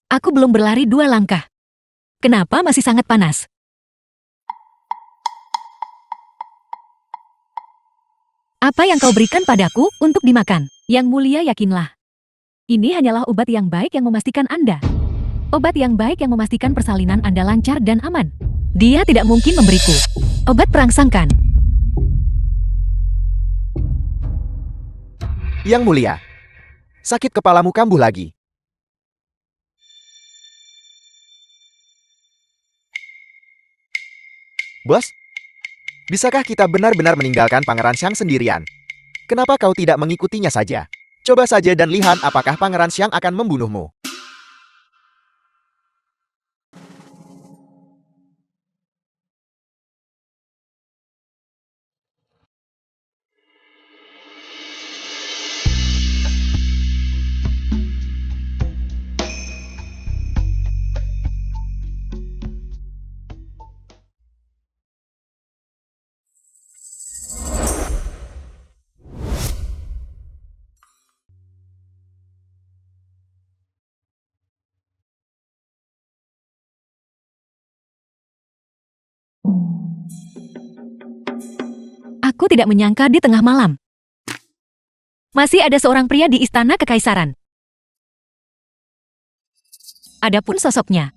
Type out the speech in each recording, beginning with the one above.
Aku belum berlari 2 langkah. Kenapa masih sangat panas? Apa yang kau berikan padaku untuk dimakan? Yang mulia, yakinlah. Ini hanyalah obat yang baik yang memastikan Anda. Obat yang baik yang memastikan persalinan Anda lancar dan aman. Dia tidak mungkin memberiku obat perangsangkan. Yang mulia, sakit kepalamu kambuh lagi. Bos, bisakah kita benar-benar meninggalkan Pangeran Xiang sendirian? Kenapa kau tidak mengikutinya saja? Coba saja dan lihat apakah Pangeran Xiang akan membunuhmu. Aku tidak menyangka di tengah malam masih ada seorang pria di istana kekaisaran. Adapun sosoknya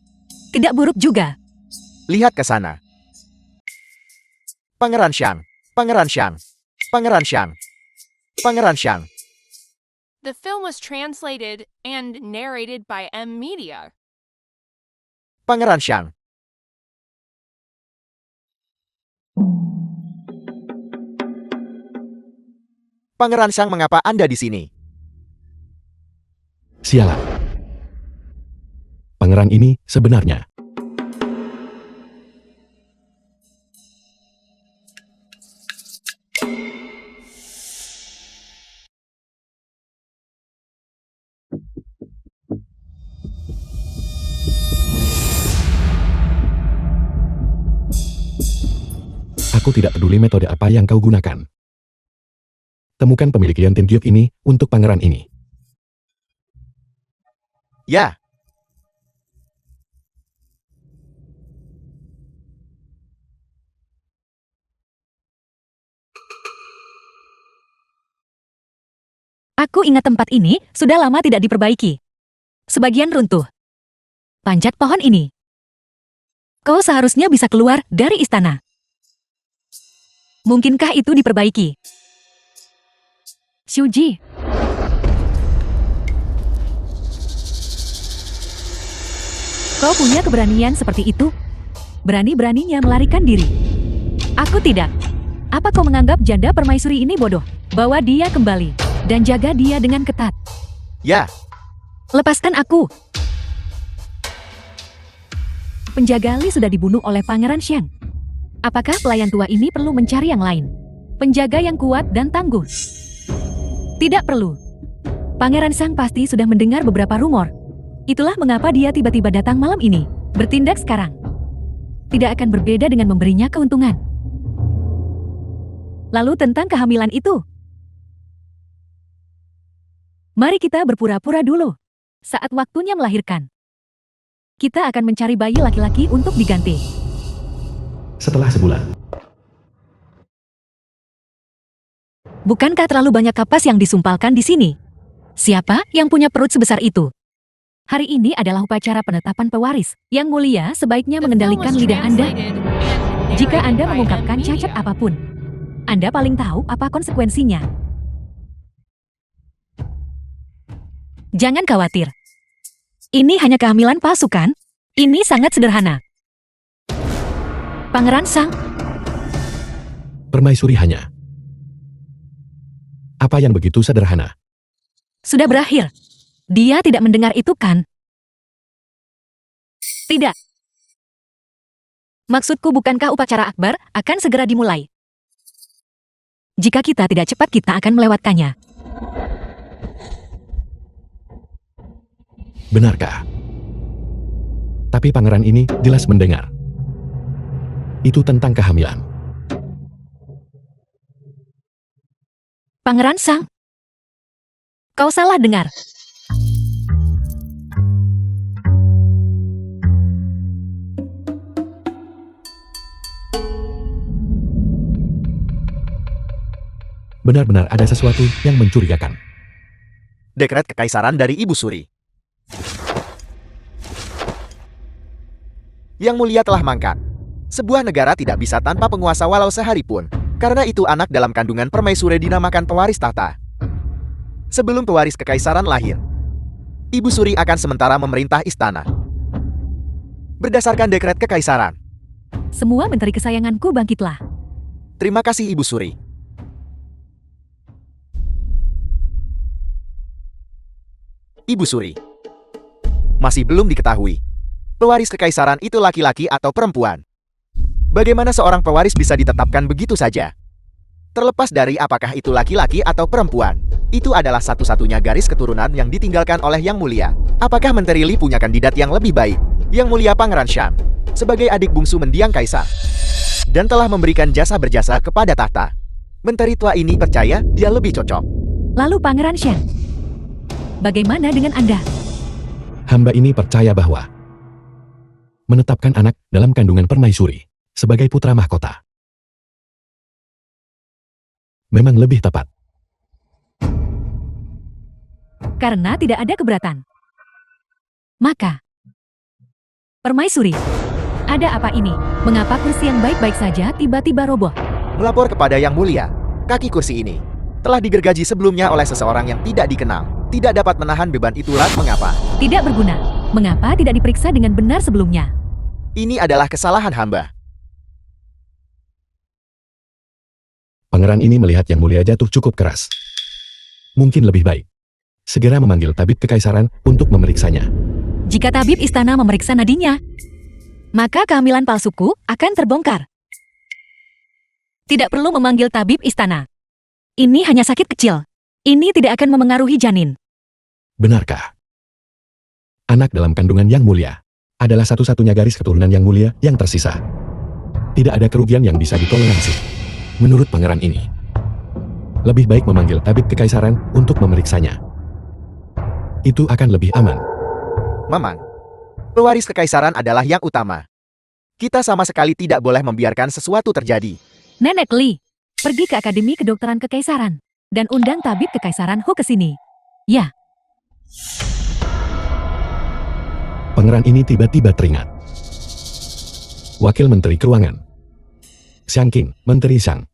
tidak buruk juga. Lihat ke sana. Pangeran Xiang, Pangeran Xiang, Pangeran Xiang, Pangeran Xiang. The film was translated and narrated by M Media. Pangeran Xiang. Pangeran Xiang, mengapa Anda di sini? Sialan. Pangeran ini sebenarnya. Aku tidak peduli metode apa yang kau gunakan. Temukan pemilik Liantin Giok ini untuk pangeran ini. Ya. Aku ingat tempat ini sudah lama tidak diperbaiki. Sebagian runtuh. Panjat pohon ini. Kau seharusnya bisa keluar dari istana. Mungkinkah itu diperbaiki? Xiuji. Kau punya keberanian seperti itu? Berani-beraninya melarikan diri. Aku tidak. Apa kau menganggap janda permaisuri ini bodoh? Bawa dia kembali dan jaga dia dengan ketat. Ya. Lepaskan aku. Penjaga Li sudah dibunuh oleh Pangeran Xiang. Apakah pelayan tua ini perlu mencari yang lain? Penjaga yang kuat dan tangguh. Tidak perlu. Pangeran Xiang pasti sudah mendengar beberapa rumor. Itulah mengapa dia tiba-tiba datang malam ini. Bertindak sekarang. Tidak akan berbeda dengan memberinya keuntungan. Lalu tentang kehamilan itu. Mari kita berpura-pura dulu. Saat waktunya melahirkan. Kita akan mencari bayi laki-laki untuk diganti. Setelah sebulan. Bukankah terlalu banyak kapas yang disumpalkan di sini? Siapa yang punya perut sebesar itu? Hari ini adalah upacara penetapan pewaris. Yang mulia sebaiknya The film mengendalikan was lidah Anda. translated and Jika narrated Anda by mengungkapkan M cacat Media. apapun, Anda paling tahu apa konsekuensinya. Jangan khawatir. Ini hanya kehamilan palsu, kan? Ini sangat sederhana. Pangeran Sang, Permaisuri hanya. Apa yang begitu sederhana? sudah berakhir. Dia tidak mendengar itu, kan? Tidak. Maksudku, bukankah upacara akbar akan segera dimulai? Jika kita tidak cepat, kita akan melewatkannya. Benarkah? Tapi pangeran ini jelas mendengar. Itu tentang kehamilan. Pangeran Sang, kau salah dengar. Benar-benar ada sesuatu yang mencurigakan. Dekret kekaisaran dari Ibu Suri. Yang Mulia telah mangkat. Sebuah negara tidak bisa tanpa penguasa walau sehari pun. Karena itu anak dalam kandungan permaisuri dinamakan pewaris tahta. Sebelum pewaris kekaisaran lahir, Ibu Suri akan sementara memerintah istana. Berdasarkan dekret kekaisaran. Semua menteri kesayanganku bangkitlah. Terima kasih Ibu Suri. Ibu Suri. Masih belum diketahui. Pewaris kekaisaran itu laki-laki atau perempuan. Bagaimana seorang pewaris bisa ditetapkan begitu saja? Terlepas dari apakah itu laki-laki atau perempuan, itu adalah satu-satunya garis keturunan yang ditinggalkan oleh Yang Mulia. Apakah Menteri Li punya kandidat yang lebih baik? Yang Mulia Pangeran Xiang, sebagai adik bungsu mendiang kaisar, dan telah memberikan jasa berjasa kepada tahta. Menteri tua ini percaya dia lebih cocok. Lalu Pangeran Xiang, bagaimana dengan Anda? Hamba ini percaya bahwa menetapkan anak dalam kandungan permaisuri sebagai putra mahkota memang lebih tepat. Karena tidak ada keberatan. Maka, permaisuri, ada apa ini? Mengapa kursi yang baik-baik saja tiba-tiba roboh? Melapor kepada Yang Mulia, kaki kursi ini telah digergaji sebelumnya oleh seseorang yang tidak dikenal. Tidak dapat menahan beban itulah mengapa. Tidak berguna. Mengapa tidak diperiksa dengan benar sebelumnya? Ini adalah kesalahan hamba. Pangeran ini melihat Yang Mulia jatuh cukup keras. Mungkin lebih baik segera memanggil tabib kekaisaran untuk memeriksanya. Jika tabib istana memeriksa nadinya, maka kehamilan palsuku akan terbongkar. Tidak perlu memanggil tabib istana. Ini hanya sakit kecil. Ini tidak akan memengaruhi janin. Benarkah? Anak dalam kandungan Yang Mulia adalah satu-satunya garis keturunan Yang Mulia yang tersisa. Tidak ada kerugian yang bisa ditoleransi. Menurut pangeran ini, lebih baik memanggil tabib kekaisaran untuk memeriksanya. Itu akan lebih aman. Mamang, pewaris kekaisaran adalah yang utama. Kita sama sekali tidak boleh membiarkan sesuatu terjadi. Nenek Li, pergi ke Akademi Kedokteran Kekaisaran dan undang tabib kekaisaran Hu ke sini. Ya. Pangeran ini tiba-tiba teringat. Wakil Menteri Keuangan, Xiang Qing, Menteri Xiang,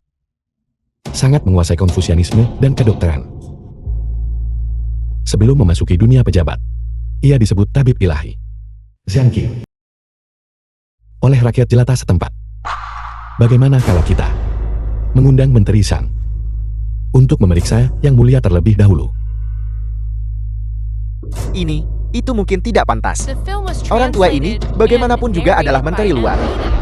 sangat menguasai konfusianisme dan kedokteran. Sebelum memasuki dunia pejabat, ia disebut tabib ilahi. Xiang Qing. Oleh rakyat jelata setempat. Bagaimana kalau kita mengundang Menteri Xiang untuk memeriksa Yang Mulia terlebih dahulu? Itu mungkin tidak pantas. The film was Orang tua ini, translated bagaimanapun and juga adalah narrated menteri by luar. Angelina.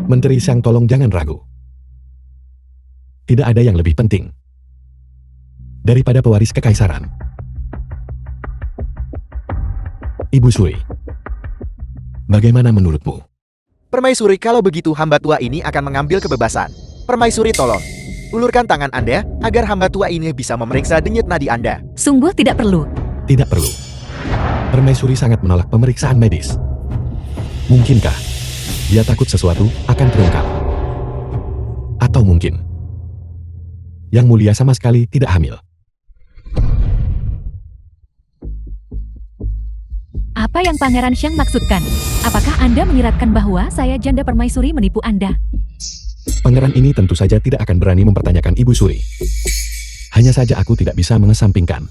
Menteri Xiang, tolong jangan ragu. Tidak ada yang lebih penting daripada pewaris kekaisaran. Ibu Suri, bagaimana menurutmu? Permaisuri, kalau begitu hamba tua ini akan mengambil kebebasan. Permaisuri, tolong ulurkan tangan Anda agar hamba tua ini bisa memeriksa denyut nadi Anda. Sungguh tidak perlu. Tidak perlu. Permaisuri sangat menolak pemeriksaan medis. Mungkinkah dia takut sesuatu akan terungkap? Atau mungkin Yang Mulia sama sekali tidak hamil? Apa yang Pangeran Xiang maksudkan? Apakah Anda menyiratkan bahwa saya janda permaisuri menipu Anda? Pangeran ini tentu saja tidak akan berani mempertanyakan Ibu Suri. Hanya saja aku tidak bisa mengesampingkan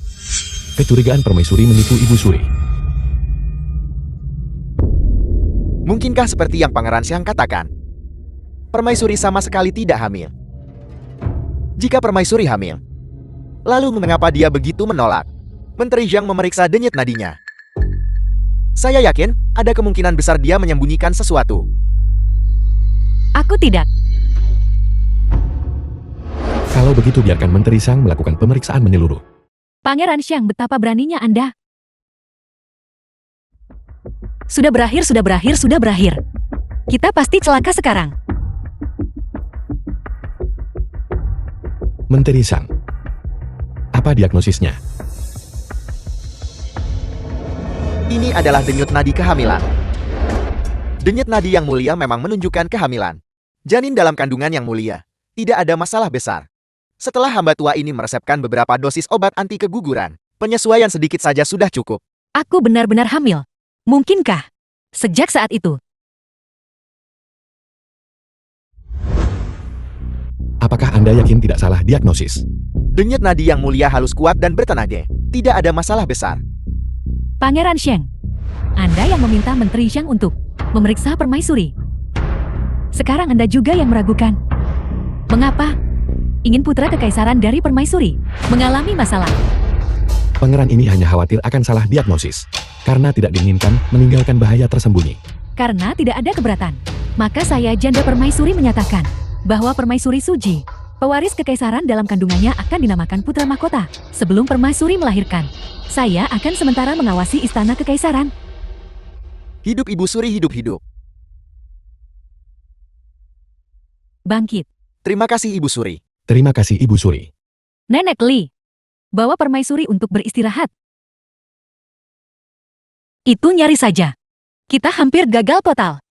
kecurigaan permaisuri menipu Ibu Suri. Mungkinkah seperti yang Pangeran Xiang katakan? Permaisuri sama sekali tidak hamil. Jika permaisuri hamil, lalu mengapa dia begitu menolak Menteri Xiang memeriksa denyut nadinya? Saya yakin ada kemungkinan besar dia menyembunyikan sesuatu. Aku tidak. Kalau begitu biarkan Menteri Xiang melakukan pemeriksaan menyeluruh. Pangeran Xiang, betapa beraninya Anda. Sudah berakhir, sudah berakhir, sudah berakhir. Kita pasti celaka sekarang. Menteri Xiang, apa diagnosisnya? Ini adalah denyut nadi kehamilan. Denyut nadi yang mulia memang menunjukkan kehamilan. Janin dalam kandungan yang mulia. Tidak ada masalah besar. Setelah hamba tua ini meresepkan beberapa dosis obat anti keguguran, penyesuaian sedikit saja sudah cukup. Aku benar-benar hamil. Mungkinkah? Sejak saat itu, Apakah Anda yakin tidak salah diagnosis? Denyut nadi yang mulia halus kuat dan bertenaga. Tidak ada masalah besar. Pangeran Sheng, Anda yang meminta Menteri Shang untuk memeriksa permaisuri. Sekarang Anda juga yang meragukan. Mengapa? Ingin putra kekaisaran dari permaisuri mengalami masalah. Pangeran ini hanya khawatir akan salah diagnosis. Karena tidak diinginkan meninggalkan bahaya tersembunyi. Karena tidak ada keberatan, maka saya janda permaisuri menyatakan bahwa permaisuri Suji, pewaris kekaisaran dalam kandungannya akan dinamakan putra mahkota. Sebelum permaisuri melahirkan, saya akan sementara mengawasi istana kekaisaran. Hidup Ibu Suri hidup-hidup. Bangkit. Terima kasih Ibu Suri. Terima kasih Ibu Suri. Nenek Li, bawa permaisuri untuk beristirahat. Itu nyaris saja. Kita hampir gagal total.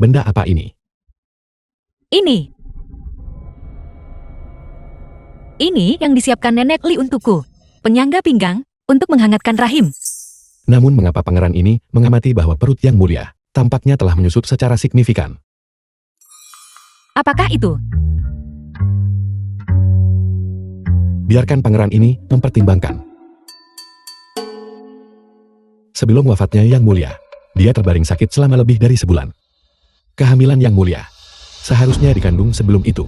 Benda apa ini? Ini yang disiapkan Nenek Li untukku. Penyangga pinggang untuk menghangatkan rahim. Namun mengapa pangeran ini mengamati bahwa perut yang mulia tampaknya telah menyusut secara signifikan? Apakah itu? Biarkan pangeran ini mempertimbangkan. Sebelum wafatnya yang mulia, dia terbaring sakit selama lebih dari sebulan. Kehamilan yang mulia seharusnya dikandung sebelum itu.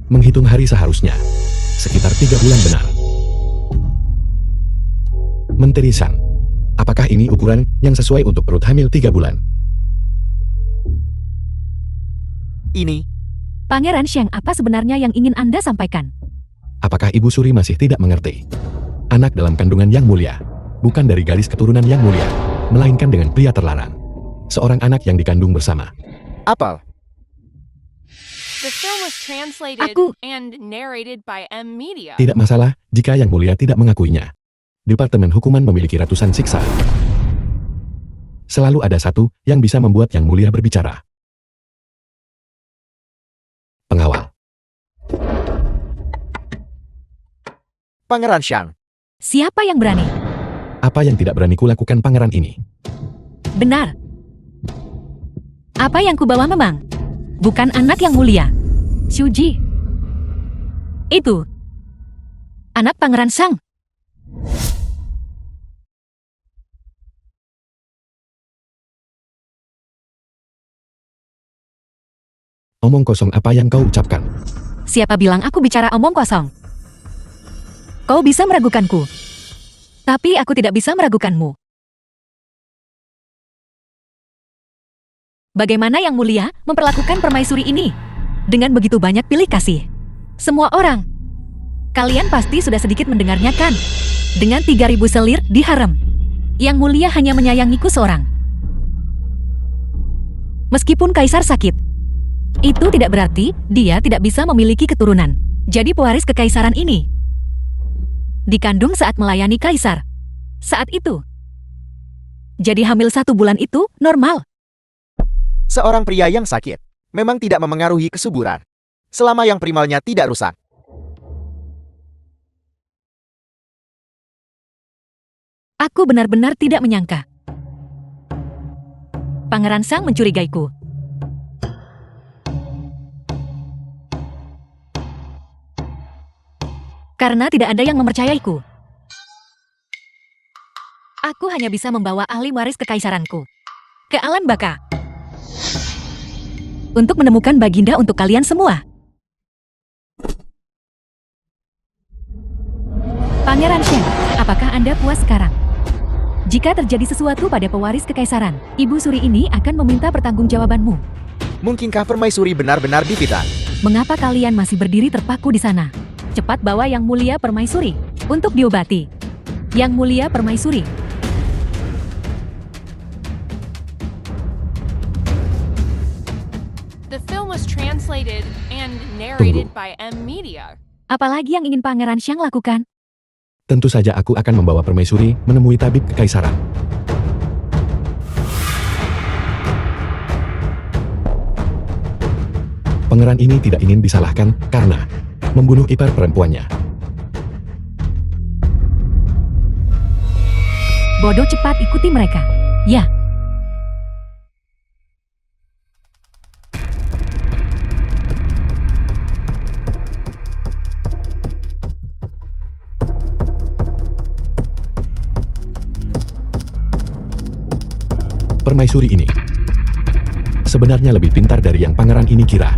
Menghitung hari seharusnya sekitar 3 bulan benar. Menteri Shang, apakah ini ukuran yang sesuai untuk perut hamil 3 bulan? Ini, Pangeran Sheng, apa sebenarnya yang ingin Anda sampaikan? Apakah Ibu Suri masih tidak mengerti? Anak dalam kandungan yang mulia, bukan dari garis keturunan yang mulia, melainkan dengan pria terlarang. Seorang anak yang dikandung bersama. apel. The film was translated Aku- and narrated by M Media. Tidak masalah jika yang mulia tidak mengakuinya. Departemen hukuman memiliki ratusan siksa. Selalu ada satu yang bisa membuat yang mulia berbicara. Pengawal. Pangeran Shang. Siapa yang berani? Apa yang tidak berani kulakukan pangeran ini? Benar. Apa yang kubawa memang bukan anak yang mulia. Shuji. Itu anak Pangeran Shang. Omong kosong apa yang kau ucapkan? Siapa bilang aku bicara omong kosong? Kau bisa meragukanku, tapi aku tidak bisa meragukanmu. Bagaimana yang mulia memperlakukan permaisuri ini? Dengan begitu banyak pilih kasih. Semua orang. Kalian pasti sudah sedikit mendengarnya kan? Dengan 3.000 selir di harem. Yang mulia hanya menyayangiku seorang. Meskipun kaisar sakit, itu tidak berarti dia tidak bisa memiliki keturunan. Jadi pewaris kekaisaran ini dikandung saat melayani kaisar. Saat itu. Jadi hamil 1 bulan itu normal. Seorang pria yang sakit memang tidak memengaruhi kesuburan. Selama yang primalnya tidak rusak. Aku benar-benar tidak menyangka. Pangeran Shang mencurigaiku. Karena tidak ada yang mempercayaiku. Aku hanya bisa membawa ahli waris kekaisaranku ke Alan Baka untuk menemukan baginda untuk kalian semua. Pangeran Sheng, apakah Anda puas sekarang? Jika terjadi sesuatu pada pewaris kekaisaran, Ibu Suri ini akan meminta pertanggungjawabanmu. Mungkinkah permaisuri benar-benar difitnah? Mengapa kalian masih berdiri terpaku di sana? Cepat bawa Yang Mulia Permaisuri untuk diobati. Yang Mulia Permaisuri. The film was translated and narrated by M Media. Apalagi yang ingin Pangeran Xiang lakukan? Tentu saja aku akan membawa permaisuri menemui tabib kekaisaran. Pangeran ini tidak ingin disalahkan karena membunuh ipar perempuannya. Bodoh, cepat ikuti mereka. Ya. Permaisuri ini sebenarnya lebih pintar dari yang pangeran ini kira.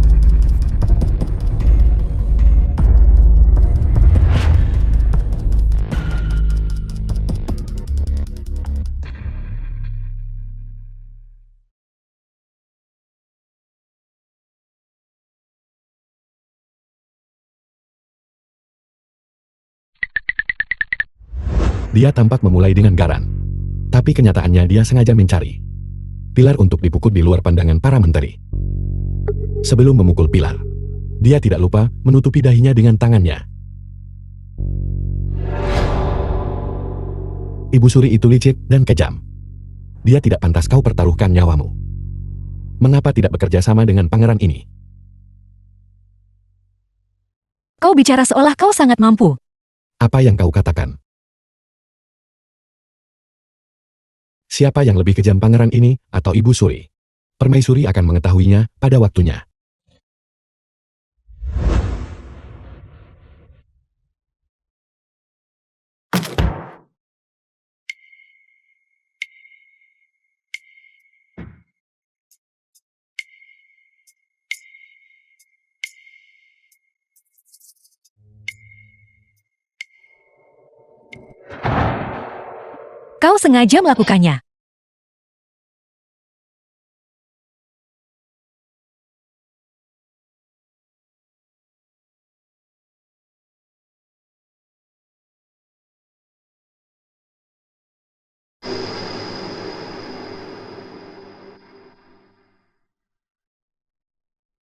Dia tampak memulai dengan garan, tapi kenyataannya dia sengaja mencari pilar untuk dipukul di luar pandangan para menteri. Sebelum memukul pilar, dia tidak lupa menutupi dahinya dengan tangannya. Ibu suri itu licik dan kejam. Dia tidak pantas kau pertaruhkan nyawamu. Mengapa tidak bekerja sama dengan pangeran ini? Kau bicara seolah kau sangat mampu. Apa yang kau katakan? Siapa yang lebih kejam, pangeran ini atau ibu suri? Permaisuri akan mengetahuinya pada waktunya. Kau sengaja melakukannya.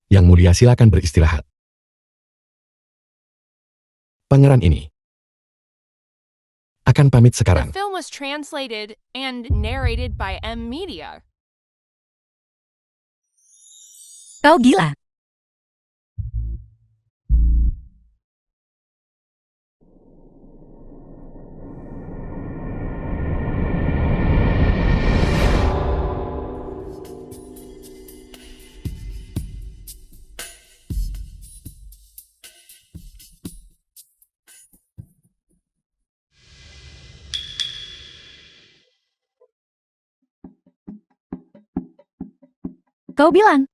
Yang mulia, silakan beristirahat. Pangeran ini akan pamit The sekarang. film was translated and narrated by M Media. Kau gila. Kau bilang,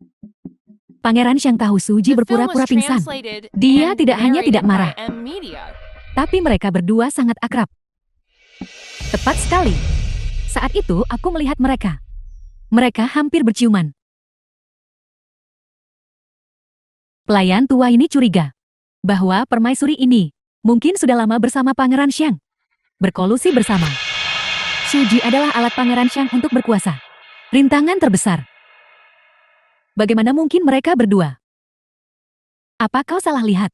Pangeran Xiang tahu Suji The film berpura-pura was pingsan. translated Dia and tidak hanya tidak narrated by marah, M Media. tapi mereka berdua sangat akrab. Tepat sekali. Saat itu aku melihat mereka. Mereka hampir berciuman. Pelayan tua ini curiga bahwa permaisuri ini mungkin sudah lama bersama Pangeran Xiang. Berkolusi bersama. Suji adalah alat Pangeran Xiang untuk berkuasa. Rintangan terbesar. Bagaimana mungkin mereka berdua? Apa kau salah lihat?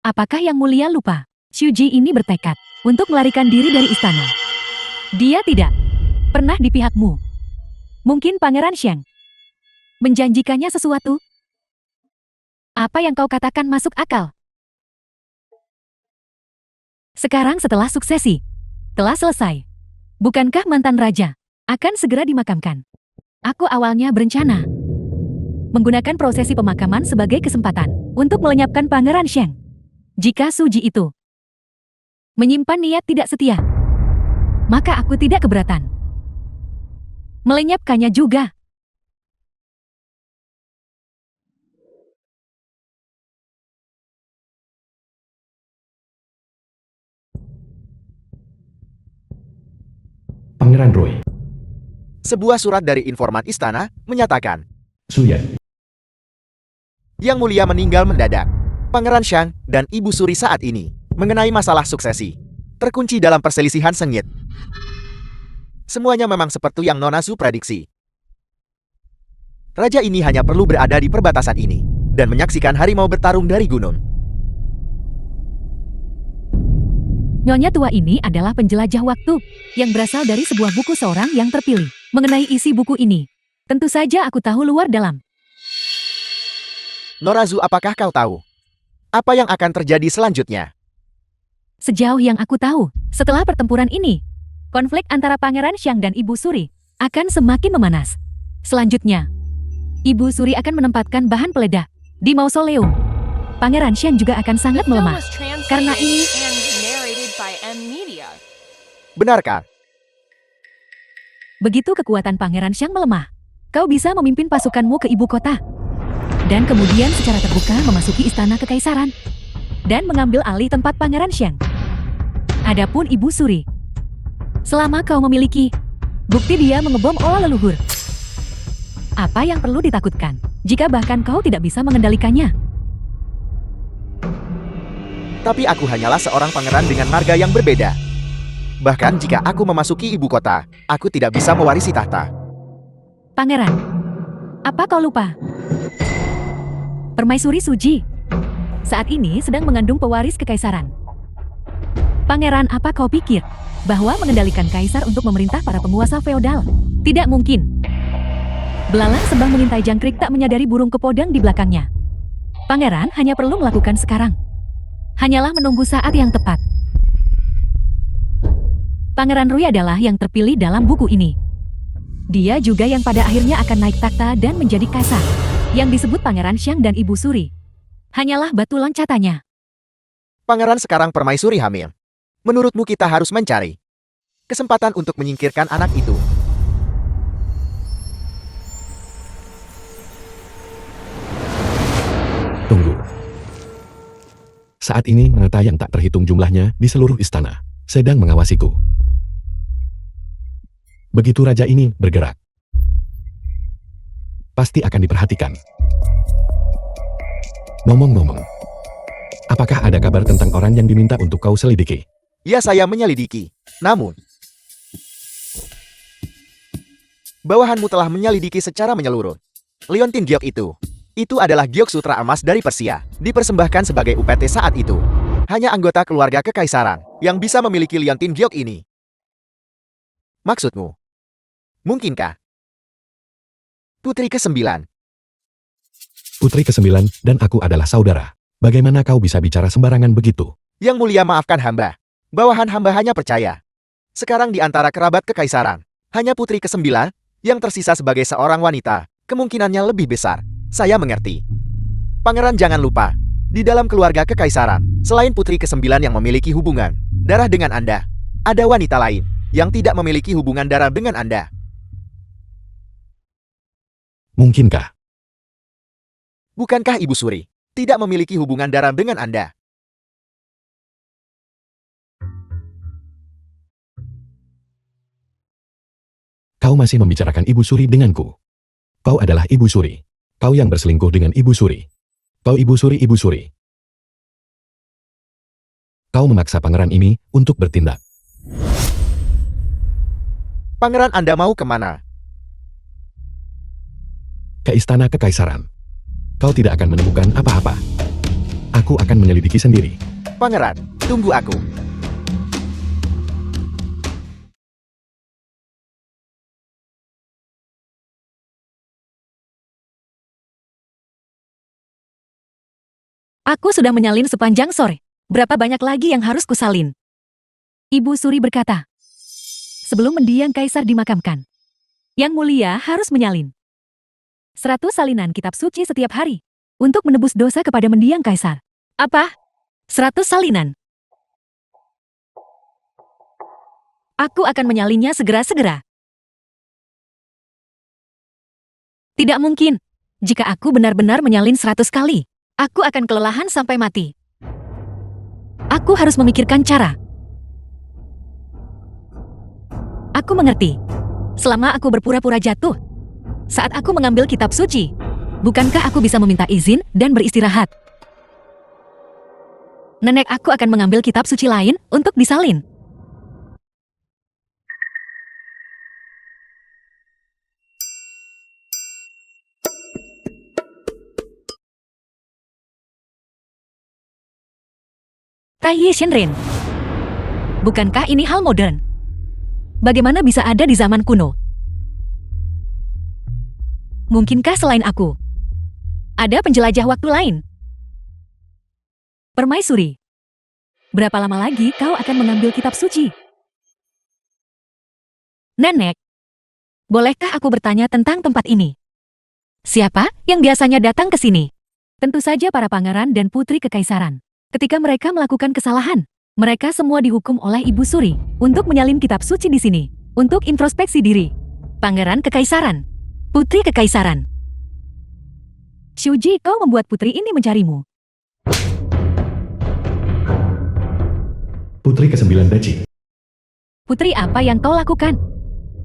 Apakah Yang Mulia lupa? Suji ini bertekad untuk melarikan diri dari istana. Dia tidak pernah di pihakmu. Mungkin Pangeran Xiang menjanjikannya sesuatu. Apa yang kau katakan masuk akal. Sekarang setelah suksesi telah selesai, bukankah mantan raja akan segera dimakamkan? Aku awalnya berencana menggunakan prosesi pemakaman sebagai kesempatan untuk melenyapkan Pangeran Xiang. Jika Suji itu menyimpan niat tidak setia, maka aku tidak keberatan melenyapkannya juga. Pangeran Roy. Sebuah surat dari informan istana menyatakan Suyan. Yang Mulia meninggal mendadak. Pangeran Xiang dan Ibu Suri saat ini mengenai masalah suksesi terkunci dalam perselisihan sengit. Semuanya memang seperti yang Nona Su prediksi. Raja ini hanya perlu berada di perbatasan ini dan menyaksikan harimau bertarung dari gunung. Nyonya tua ini adalah penjelajah waktu yang berasal dari sebuah buku seorang yang terpilih. Mengenai isi buku ini, tentu saja aku tahu luar dalam. Norazu, apakah kau tahu apa yang akan terjadi selanjutnya? Sejauh yang aku tahu, setelah pertempuran ini, konflik antara Pangeran Xiang dan Ibu Suri akan semakin memanas. Selanjutnya, Ibu Suri akan menempatkan bahan peledak di mausoleum. Pangeran Xiang juga akan The sangat film melemah. was Karena translated ini, and narrated by M Media. Benarkah? begitu kekuatan Pangeran Xiang melemah, kau bisa memimpin pasukanmu ke ibu kota. Dan kemudian secara terbuka memasuki istana kekaisaran. Dan mengambil alih tempat Pangeran Xiang. Adapun Ibu Suri, selama kau memiliki bukti dia mengebom olah leluhur, apa yang perlu ditakutkan jika bahkan kau tidak bisa mengendalikannya? Tapi aku hanyalah seorang pangeran dengan marga yang berbeda. Bahkan jika aku memasuki ibu kota, aku tidak bisa mewarisi tahta. Pangeran, apa kau lupa? Permaisuri Suji saat ini sedang mengandung pewaris kekaisaran. Pangeran, apa kau pikir bahwa mengendalikan kaisar untuk memerintah para penguasa feodal? Tidak mungkin. Belalang sebang mengintai jangkrik tak menyadari burung kepodang di belakangnya. Pangeran hanya perlu melakukan sekarang. Hanyalah menunggu saat yang tepat. Pangeran Rui adalah yang terpilih dalam buku ini. Dia juga yang pada akhirnya akan naik takhta dan menjadi kaisar. Yang disebut Pangeran Xiang dan Ibu Suri hanyalah batu loncatannya. Pangeran sekarang permaisuri hamil. Menurutmu kita harus mencari kesempatan untuk menyingkirkan anak itu. Tunggu. Saat ini mata yang tak terhitung jumlahnya di seluruh istana sedang mengawasiku. Begitu raja ini bergerak, pasti akan diperhatikan. Ngomong-ngomong, apakah ada kabar tentang orang yang diminta untuk kau selidiki? Ya, saya menyelidiki. Namun, bawahanmu telah menyelidiki secara menyeluruh. Liontin Giok itu adalah Giok Sutra Emas dari Persia, dipersembahkan sebagai UPT saat itu. Hanya anggota keluarga kekaisaran yang bisa memiliki Liontin Giok ini. Maksudmu, mungkinkah Putri ke-9? Putri ke-9 dan aku adalah saudara. Bagaimana kau bisa bicara sembarangan begitu? Yang mulia, maafkan hamba. Bawahan hamba hanya percaya. Sekarang di antara kerabat kekaisaran, hanya Putri ke-9 yang tersisa sebagai seorang wanita. Kemungkinannya lebih besar. Saya mengerti. Pangeran, jangan lupa, di dalam keluarga kekaisaran, selain Putri ke-9 yang memiliki hubungan darah dengan Anda, ada wanita lain yang tidak memiliki hubungan darah dengan Anda. Mungkinkah? Bukankah Ibu Suri tidak memiliki hubungan darah dengan Anda? Kau masih membicarakan Ibu Suri denganku. Kau adalah Ibu Suri. Kau yang berselingkuh dengan Ibu Suri. Kau Ibu Suri, Ibu Suri. Kau memaksa pangeran ini untuk bertindak. Pangeran, Anda mau kemana? Ke istana kekaisaran. Kau tidak akan menemukan apa-apa. Aku akan menyelidiki sendiri. Pangeran, tunggu aku. Aku sudah menyalin sepanjang sore. Berapa banyak lagi yang harus kusalin? Ibu Suri berkata. Sebelum mendiang kaisar dimakamkan, Yang Mulia harus menyalin 100 salinan kitab suci setiap hari untuk menebus dosa kepada mendiang kaisar. Apa? 100 salinan? Aku akan menyalinnya segera-segera. Tidak mungkin. Jika aku benar-benar menyalin 100 kali, aku akan kelelahan sampai mati. Aku harus memikirkan cara. Aku mengerti. Selama aku berpura-pura jatuh, saat aku mengambil kitab suci, bukankah aku bisa meminta izin dan beristirahat? Nenek aku akan mengambil kitab suci lain untuk disalin. Taiyi Shenren. Bukankah ini hal modern? Bagaimana bisa ada di zaman kuno? Mungkinkah selain aku, ada penjelajah waktu lain? Permaisuri, berapa lama lagi kau akan mengambil kitab suci? Nenek, bolehkah aku bertanya tentang tempat ini? Siapa yang biasanya datang ke sini? Tentu saja para pangeran dan putri kekaisaran. Ketika mereka melakukan kesalahan, mereka semua dihukum oleh Ibu Suri untuk menyalin kitab suci di sini, untuk introspeksi diri. Pangeran kekaisaran, putri kekaisaran. Shuji, kau membuat putri ini mencarimu. Putri ke-9 Daci. Putri, apa yang kau lakukan?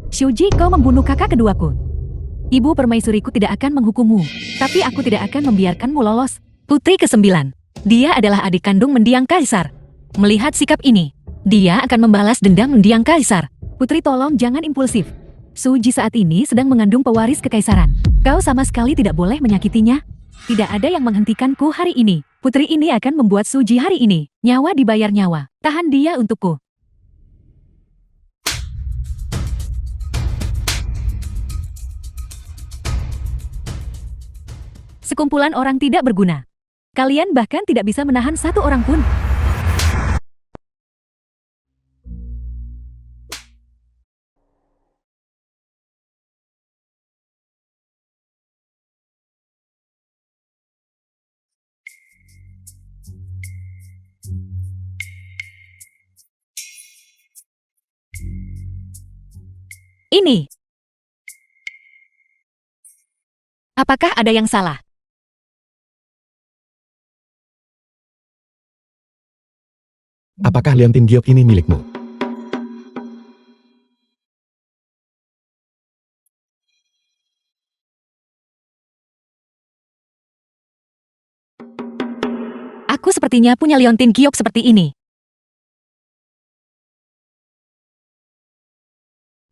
Shuji, kau membunuh kakak keduaku. Ibu permaisuriku tidak akan menghukummu, tapi aku tidak akan membiarkanmu lolos. Putri ke-9. Dia adalah adik kandung mendiang kaisar. Melihat sikap ini, dia akan membalas dendam mendiang kaisar. Putri, tolong jangan impulsif. Shuji saat ini sedang mengandung pewaris kekaisaran. Kau sama sekali tidak boleh menyakitinya. Tidak ada yang menghentikanku hari ini. Putri ini akan membuat Shuji hari ini. Nyawa dibayar nyawa. Tahan dia untukku. Sekumpulan orang tidak berguna. Kalian bahkan tidak bisa menahan satu orang pun. Ini. Apakah ada yang salah? Apakah liantin giok ini milikmu? Aku sepertinya punya liontin giok seperti ini.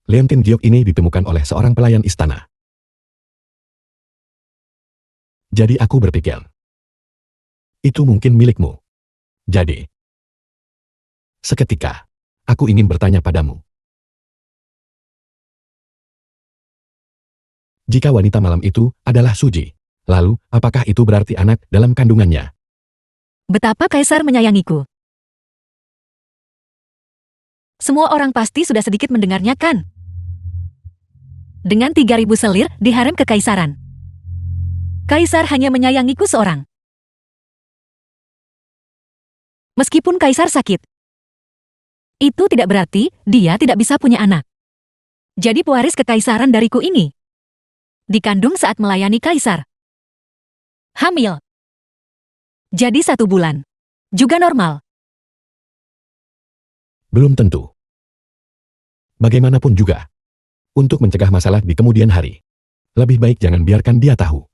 Liantin giok ini ditemukan oleh seorang pelayan istana. Jadi aku berpikir, itu mungkin milikmu. Jadi, seketika, aku ingin bertanya padamu. Jika wanita malam itu adalah Shuji, lalu apakah itu berarti anak dalam kandungannya? Betapa kaisar menyayangiku. Semua orang pasti sudah sedikit mendengarnya, kan? Dengan 3.000 selir di harem kekaisaran. Kaisar hanya menyayangiku seorang. Meskipun kaisar sakit, itu tidak berarti dia tidak bisa punya anak. Jadi pewaris kekaisaran dariku ini dikandung saat melayani kaisar. Hamil. Jadi 1 bulan. Juga normal. Belum tentu. Bagaimanapun juga, untuk mencegah masalah di kemudian hari, lebih baik jangan biarkan dia tahu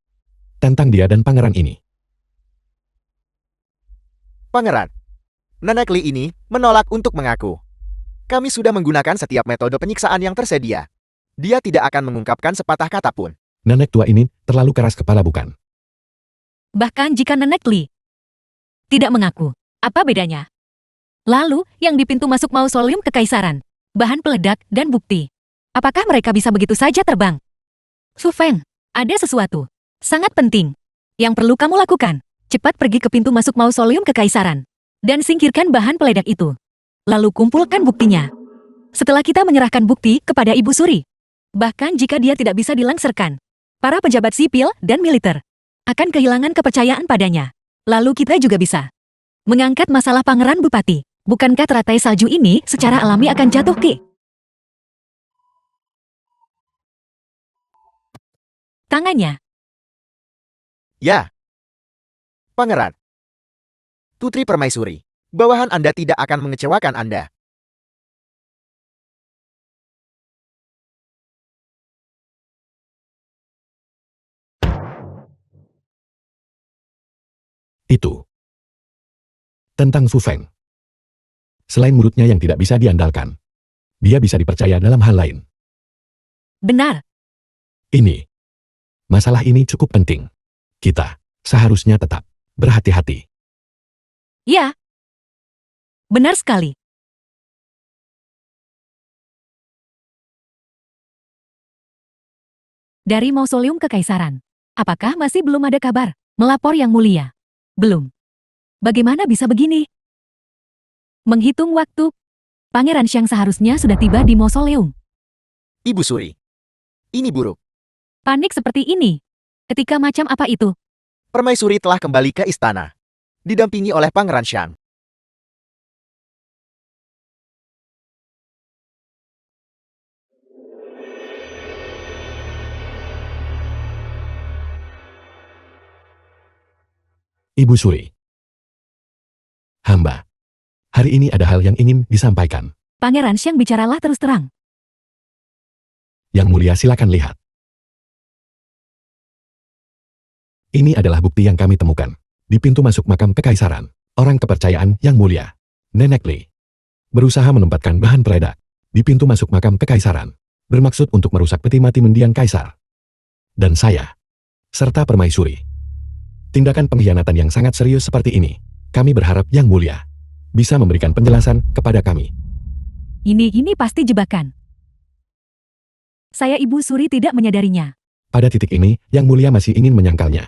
tentang dia dan pangeran ini. Pangeran, Nenek Li ini menolak untuk mengaku. Kami sudah menggunakan setiap metode penyiksaan yang tersedia. Dia tidak akan mengungkapkan sepatah kata pun. Nenek tua ini terlalu keras kepala, bukan? Bahkan jika Nenek Li tidak mengaku, apa bedanya? Lalu, yang di pintu masuk mausoleum kekaisaran, bahan peledak dan bukti. Apakah mereka bisa begitu saja terbang? Su Feng, ada sesuatu sangat penting yang perlu kamu lakukan. Cepat pergi ke pintu masuk mausoleum kekaisaran dan singkirkan bahan peledak itu. Lalu kumpulkan buktinya. Setelah kita menyerahkan bukti kepada Ibu Suri, bahkan jika dia tidak bisa dilangsirkan, para pejabat sipil dan militer akan kehilangan kepercayaan padanya. Lalu kita juga bisa mengangkat masalah Pangeran Bupati. Bukankah teratai salju ini secara alami akan jatuh ke tangannya? Ya. Pangeran. Putri Permaisuri, bawahan Anda tidak akan mengecewakan Anda. Itu. Tentang Su Feng. Selain mulutnya yang tidak bisa diandalkan, dia bisa dipercaya dalam hal lain. Benar. Ini. Masalah ini cukup penting. Kita seharusnya tetap berhati-hati. Ya. Benar sekali. Dari Mausoleum Kekaisaran. Apakah masih belum ada kabar? Melapor Yang Mulia. Belum. Bagaimana bisa begini? Menghitung waktu, Pangeran Xiang seharusnya sudah tiba di mausoleum. Ibu Suri. Ini buruk. Panik seperti ini. Ketika macam apa itu? Permaisuri telah kembali ke istana. Didampingi oleh Pangeran Xiang. Ibu Suri. Hamba. Hari ini ada hal yang ingin disampaikan. Pangeran Xiang, bicaralah terus terang. Yang Mulia, silakan lihat. Ini adalah bukti yang kami temukan. Di pintu masuk makam kekaisaran, orang kepercayaan Yang Mulia, Nenek Li, berusaha menempatkan bahan peledak di pintu masuk makam kekaisaran, bermaksud untuk merusak peti mati mendiang kaisar. Dan saya, serta Permaisuri. Tindakan pengkhianatan yang sangat serius seperti ini, kami berharap Yang Mulia bisa memberikan penjelasan kepada kami. Ini pasti jebakan. Saya Ibu Suri tidak menyadarinya. Pada titik ini, Yang Mulia masih ingin menyangkalnya.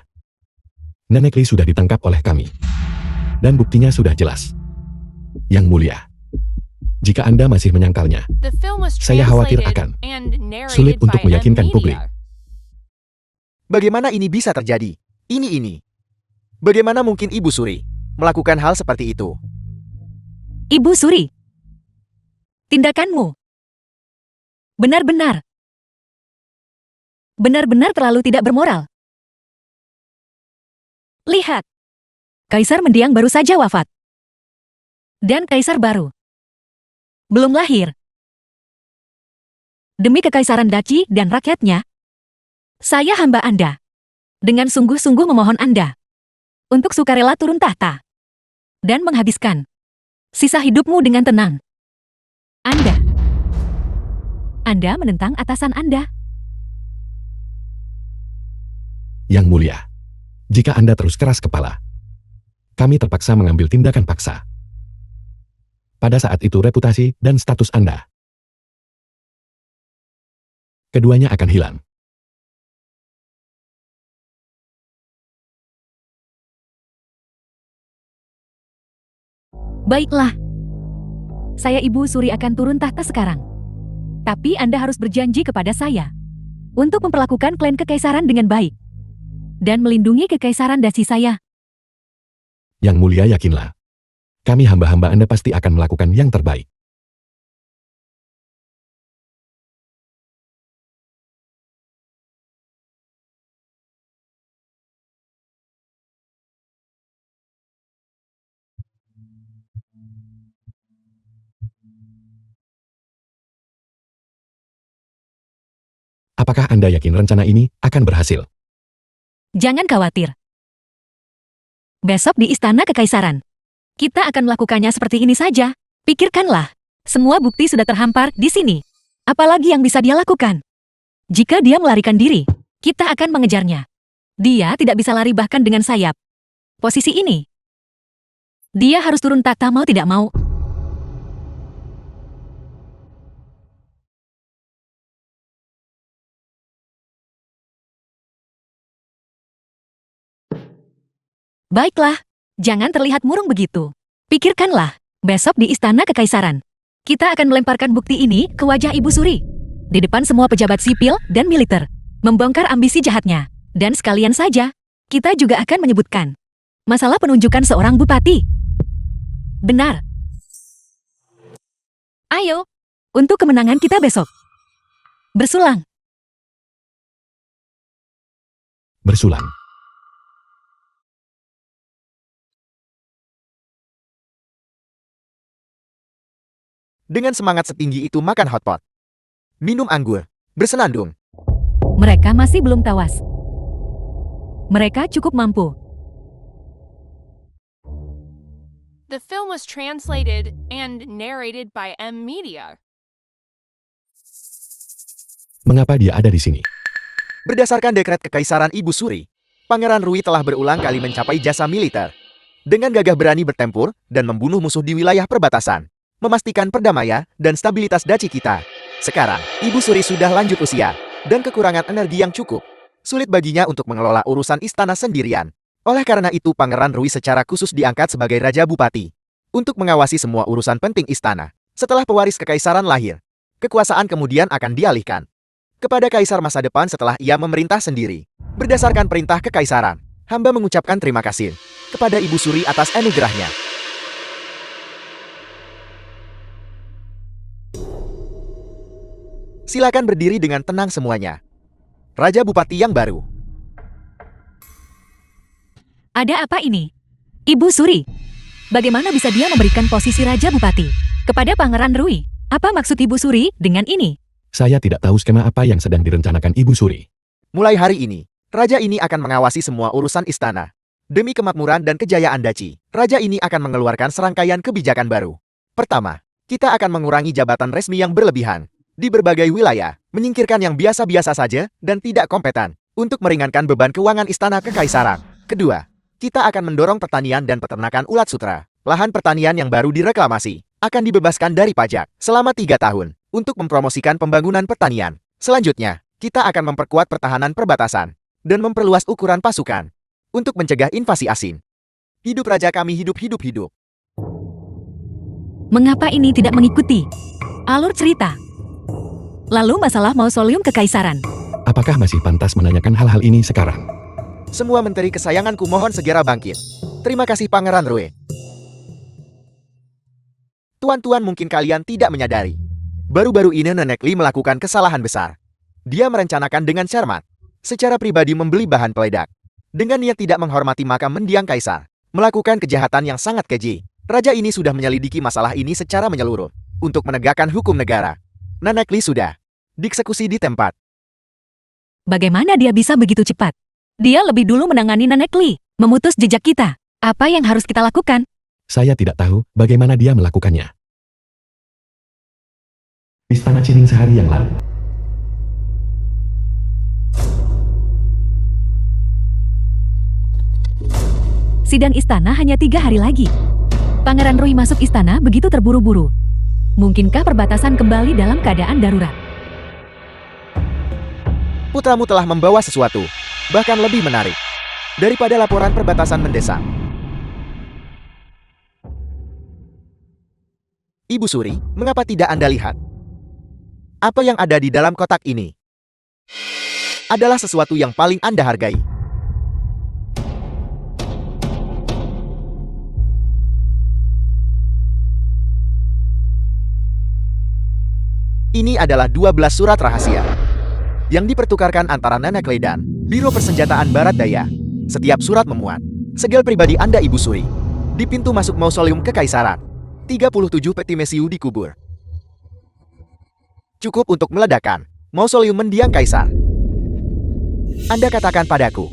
Nenek Li sudah ditangkap oleh kami. Dan buktinya sudah jelas. Yang Mulia, jika Anda masih menyangkalnya, The film was saya khawatir translated akan and narrated sulit untuk by meyakinkan publik. M-Media. Bagaimana ini bisa terjadi? Ini. Bagaimana mungkin Ibu Suri melakukan hal seperti itu? Ibu Suri, tindakanmu benar-benar terlalu tidak bermoral. Lihat, Kaisar mendiang baru saja wafat. Dan Kaisar baru belum lahir. Demi kekaisaran Daci dan rakyatnya, saya hamba Anda dengan sungguh-sungguh memohon Anda untuk sukarela turun tahta dan menghabiskan sisa hidupmu dengan tenang. Anda menentang atasan Anda. Yang Mulia, jika Anda terus keras kepala, kami terpaksa mengambil tindakan paksa. Pada saat itu reputasi dan status Anda, keduanya akan hilang. Baiklah. Saya Ibu Suri akan turun tahta sekarang. Tapi Anda harus berjanji kepada saya untuk memperlakukan klan kekaisaran dengan baik dan melindungi kekaisaran Daci saya. Yang Mulia, yakinlah, kami hamba-hamba Anda pasti akan melakukan yang terbaik. Apakah Anda yakin rencana ini akan berhasil? Jangan khawatir. Besok di Istana Kekaisaran, kita akan melakukannya seperti ini saja. Pikirkanlah, semua bukti sudah terhampar di sini. Apalagi yang bisa dia lakukan? Jika dia melarikan diri, kita akan mengejarnya. Dia tidak bisa lari bahkan dengan sayap. Posisi ini, dia harus turun tahta mau tidak mau. Baiklah, jangan terlihat murung begitu. Pikirkanlah, besok di Istana Kekaisaran, kita akan melemparkan bukti ini ke wajah Ibu Suri. Di depan semua pejabat sipil dan militer. Membongkar ambisi jahatnya. Dan sekalian saja, kita juga akan menyebutkan masalah penunjukan seorang bupati. Benar. Ayo, untuk kemenangan kita besok. Bersulang. Bersulang. Dengan semangat setinggi itu makan hotpot. Minum anggur. Bersenandung. Mereka masih belum tawas. Mereka cukup mampu. The film was translated and narrated by M-Media. Mengapa dia ada di sini? Berdasarkan dekret Kekaisaran Ibu Suri, Pangeran Rui telah berulang kali mencapai jasa militer. dengan gagah berani bertempur dan membunuh musuh di wilayah perbatasan, memastikan perdamaian dan stabilitas Daci kita. Sekarang, Ibu Suri sudah lanjut usia dan kekurangan energi yang cukup. Sulit baginya untuk mengelola urusan istana sendirian. Oleh karena itu, Pangeran Rui secara khusus diangkat sebagai Raja Bupati untuk mengawasi semua urusan penting istana. Setelah pewaris kekaisaran lahir, kekuasaan kemudian akan dialihkan kepada kaisar masa depan setelah ia memerintah sendiri. Berdasarkan perintah kekaisaran, hamba mengucapkan terima kasih kepada Ibu Suri atas anugerahnya. Silakan berdiri dengan tenang semuanya. Raja Bupati yang baru. Ada apa ini? Ibu Suri, bagaimana bisa dia memberikan posisi Raja Bupati kepada Pangeran Rui? Apa maksud Ibu Suri dengan ini? Saya tidak tahu skema apa yang sedang direncanakan Ibu Suri. Mulai hari ini, Raja ini akan mengawasi semua urusan istana. Demi kemakmuran dan kejayaan Daci, Raja ini akan mengeluarkan serangkaian kebijakan baru. Pertama, kita akan mengurangi jabatan resmi yang berlebihan di berbagai wilayah, menyingkirkan yang biasa-biasa saja dan tidak kompeten untuk meringankan beban keuangan istana kekaisaran. Kedua, kita akan mendorong pertanian dan peternakan ulat sutra. Lahan pertanian yang baru direklamasi akan dibebaskan dari pajak selama 3 tahun untuk mempromosikan pembangunan pertanian. Selanjutnya, kita akan memperkuat pertahanan perbatasan dan memperluas ukuran pasukan untuk mencegah invasi asing. Hidup raja kami, hidup. Mengapa ini tidak mengikuti alur cerita? Lalu masalah mausoleum kekaisaran. Apakah masih pantas menanyakan hal-hal ini sekarang? Semua menteri kesayanganku mohon segera bangkit. Terima kasih Pangeran Rui. Tuan-tuan, mungkin kalian tidak menyadari. Baru-baru ini Nenek Li melakukan kesalahan besar. Dia merencanakan dengan cermat, secara pribadi membeli bahan peledak. Dengan niat tidak menghormati makam mendiang kaisar. Melakukan kejahatan yang sangat keji. Raja ini sudah menyelidiki masalah ini secara menyeluruh untuk menegakkan hukum negara. Nenek Li sudah dieksekusi di tempat. Bagaimana dia bisa begitu cepat? Dia lebih dulu menangani Nenek Li, memutus jejak kita. Apa yang harus kita lakukan? Saya tidak tahu bagaimana dia melakukannya. Istana Cining sehari yang lalu. Sidang istana hanya 3 hari lagi. Pangeran Rui masuk istana begitu terburu-buru. Mungkinkah perbatasan kembali dalam keadaan darurat? Putramu telah membawa sesuatu, bahkan lebih menarik daripada laporan perbatasan mendesak. Ibu Suri, mengapa tidak Anda lihat? Apa yang ada di dalam kotak ini adalah sesuatu yang paling Anda hargai. Ini adalah 12 surat rahasia yang dipertukarkan antara Nenek Li dan Biro Persenjataan Barat Daya. Setiap surat memuat segel pribadi Anda Ibu Suri. Di pintu masuk mausoleum kekaisaran, 37 peti mesiu dikubur. Cukup untuk meledakkan mausoleum mendiang kaisar. Anda katakan padaku,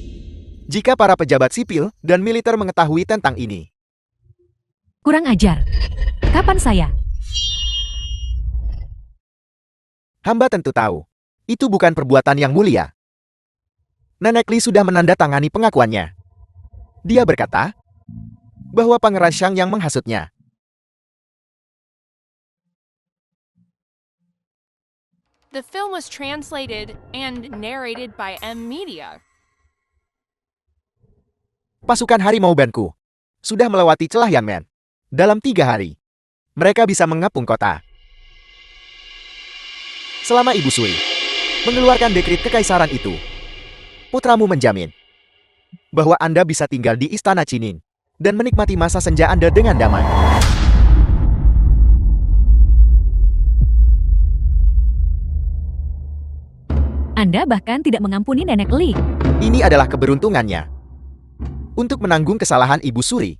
jika para pejabat sipil dan militer mengetahui tentang ini. Kurang ajar. Kapan saya? Hamba tentu tahu, itu bukan perbuatan yang mulia. Nenek Li sudah menandatangani pengakuannya. Dia berkata bahwa Pangeran Shang yang menghasutnya. The film was translated and narrated by M Media. Pasukan harimau Banku sudah melewati celah Yanmen. Dalam 3 hari, mereka bisa mengepung kota. Selama Ibu Suri mengeluarkan dekrit kekaisaran itu, putramu menjamin bahwa Anda bisa tinggal di Istana Cining dan menikmati masa senja Anda dengan damai. Anda bahkan tidak mengampuni Nenek Li. Ini adalah keberuntungannya untuk menanggung kesalahan Ibu Suri.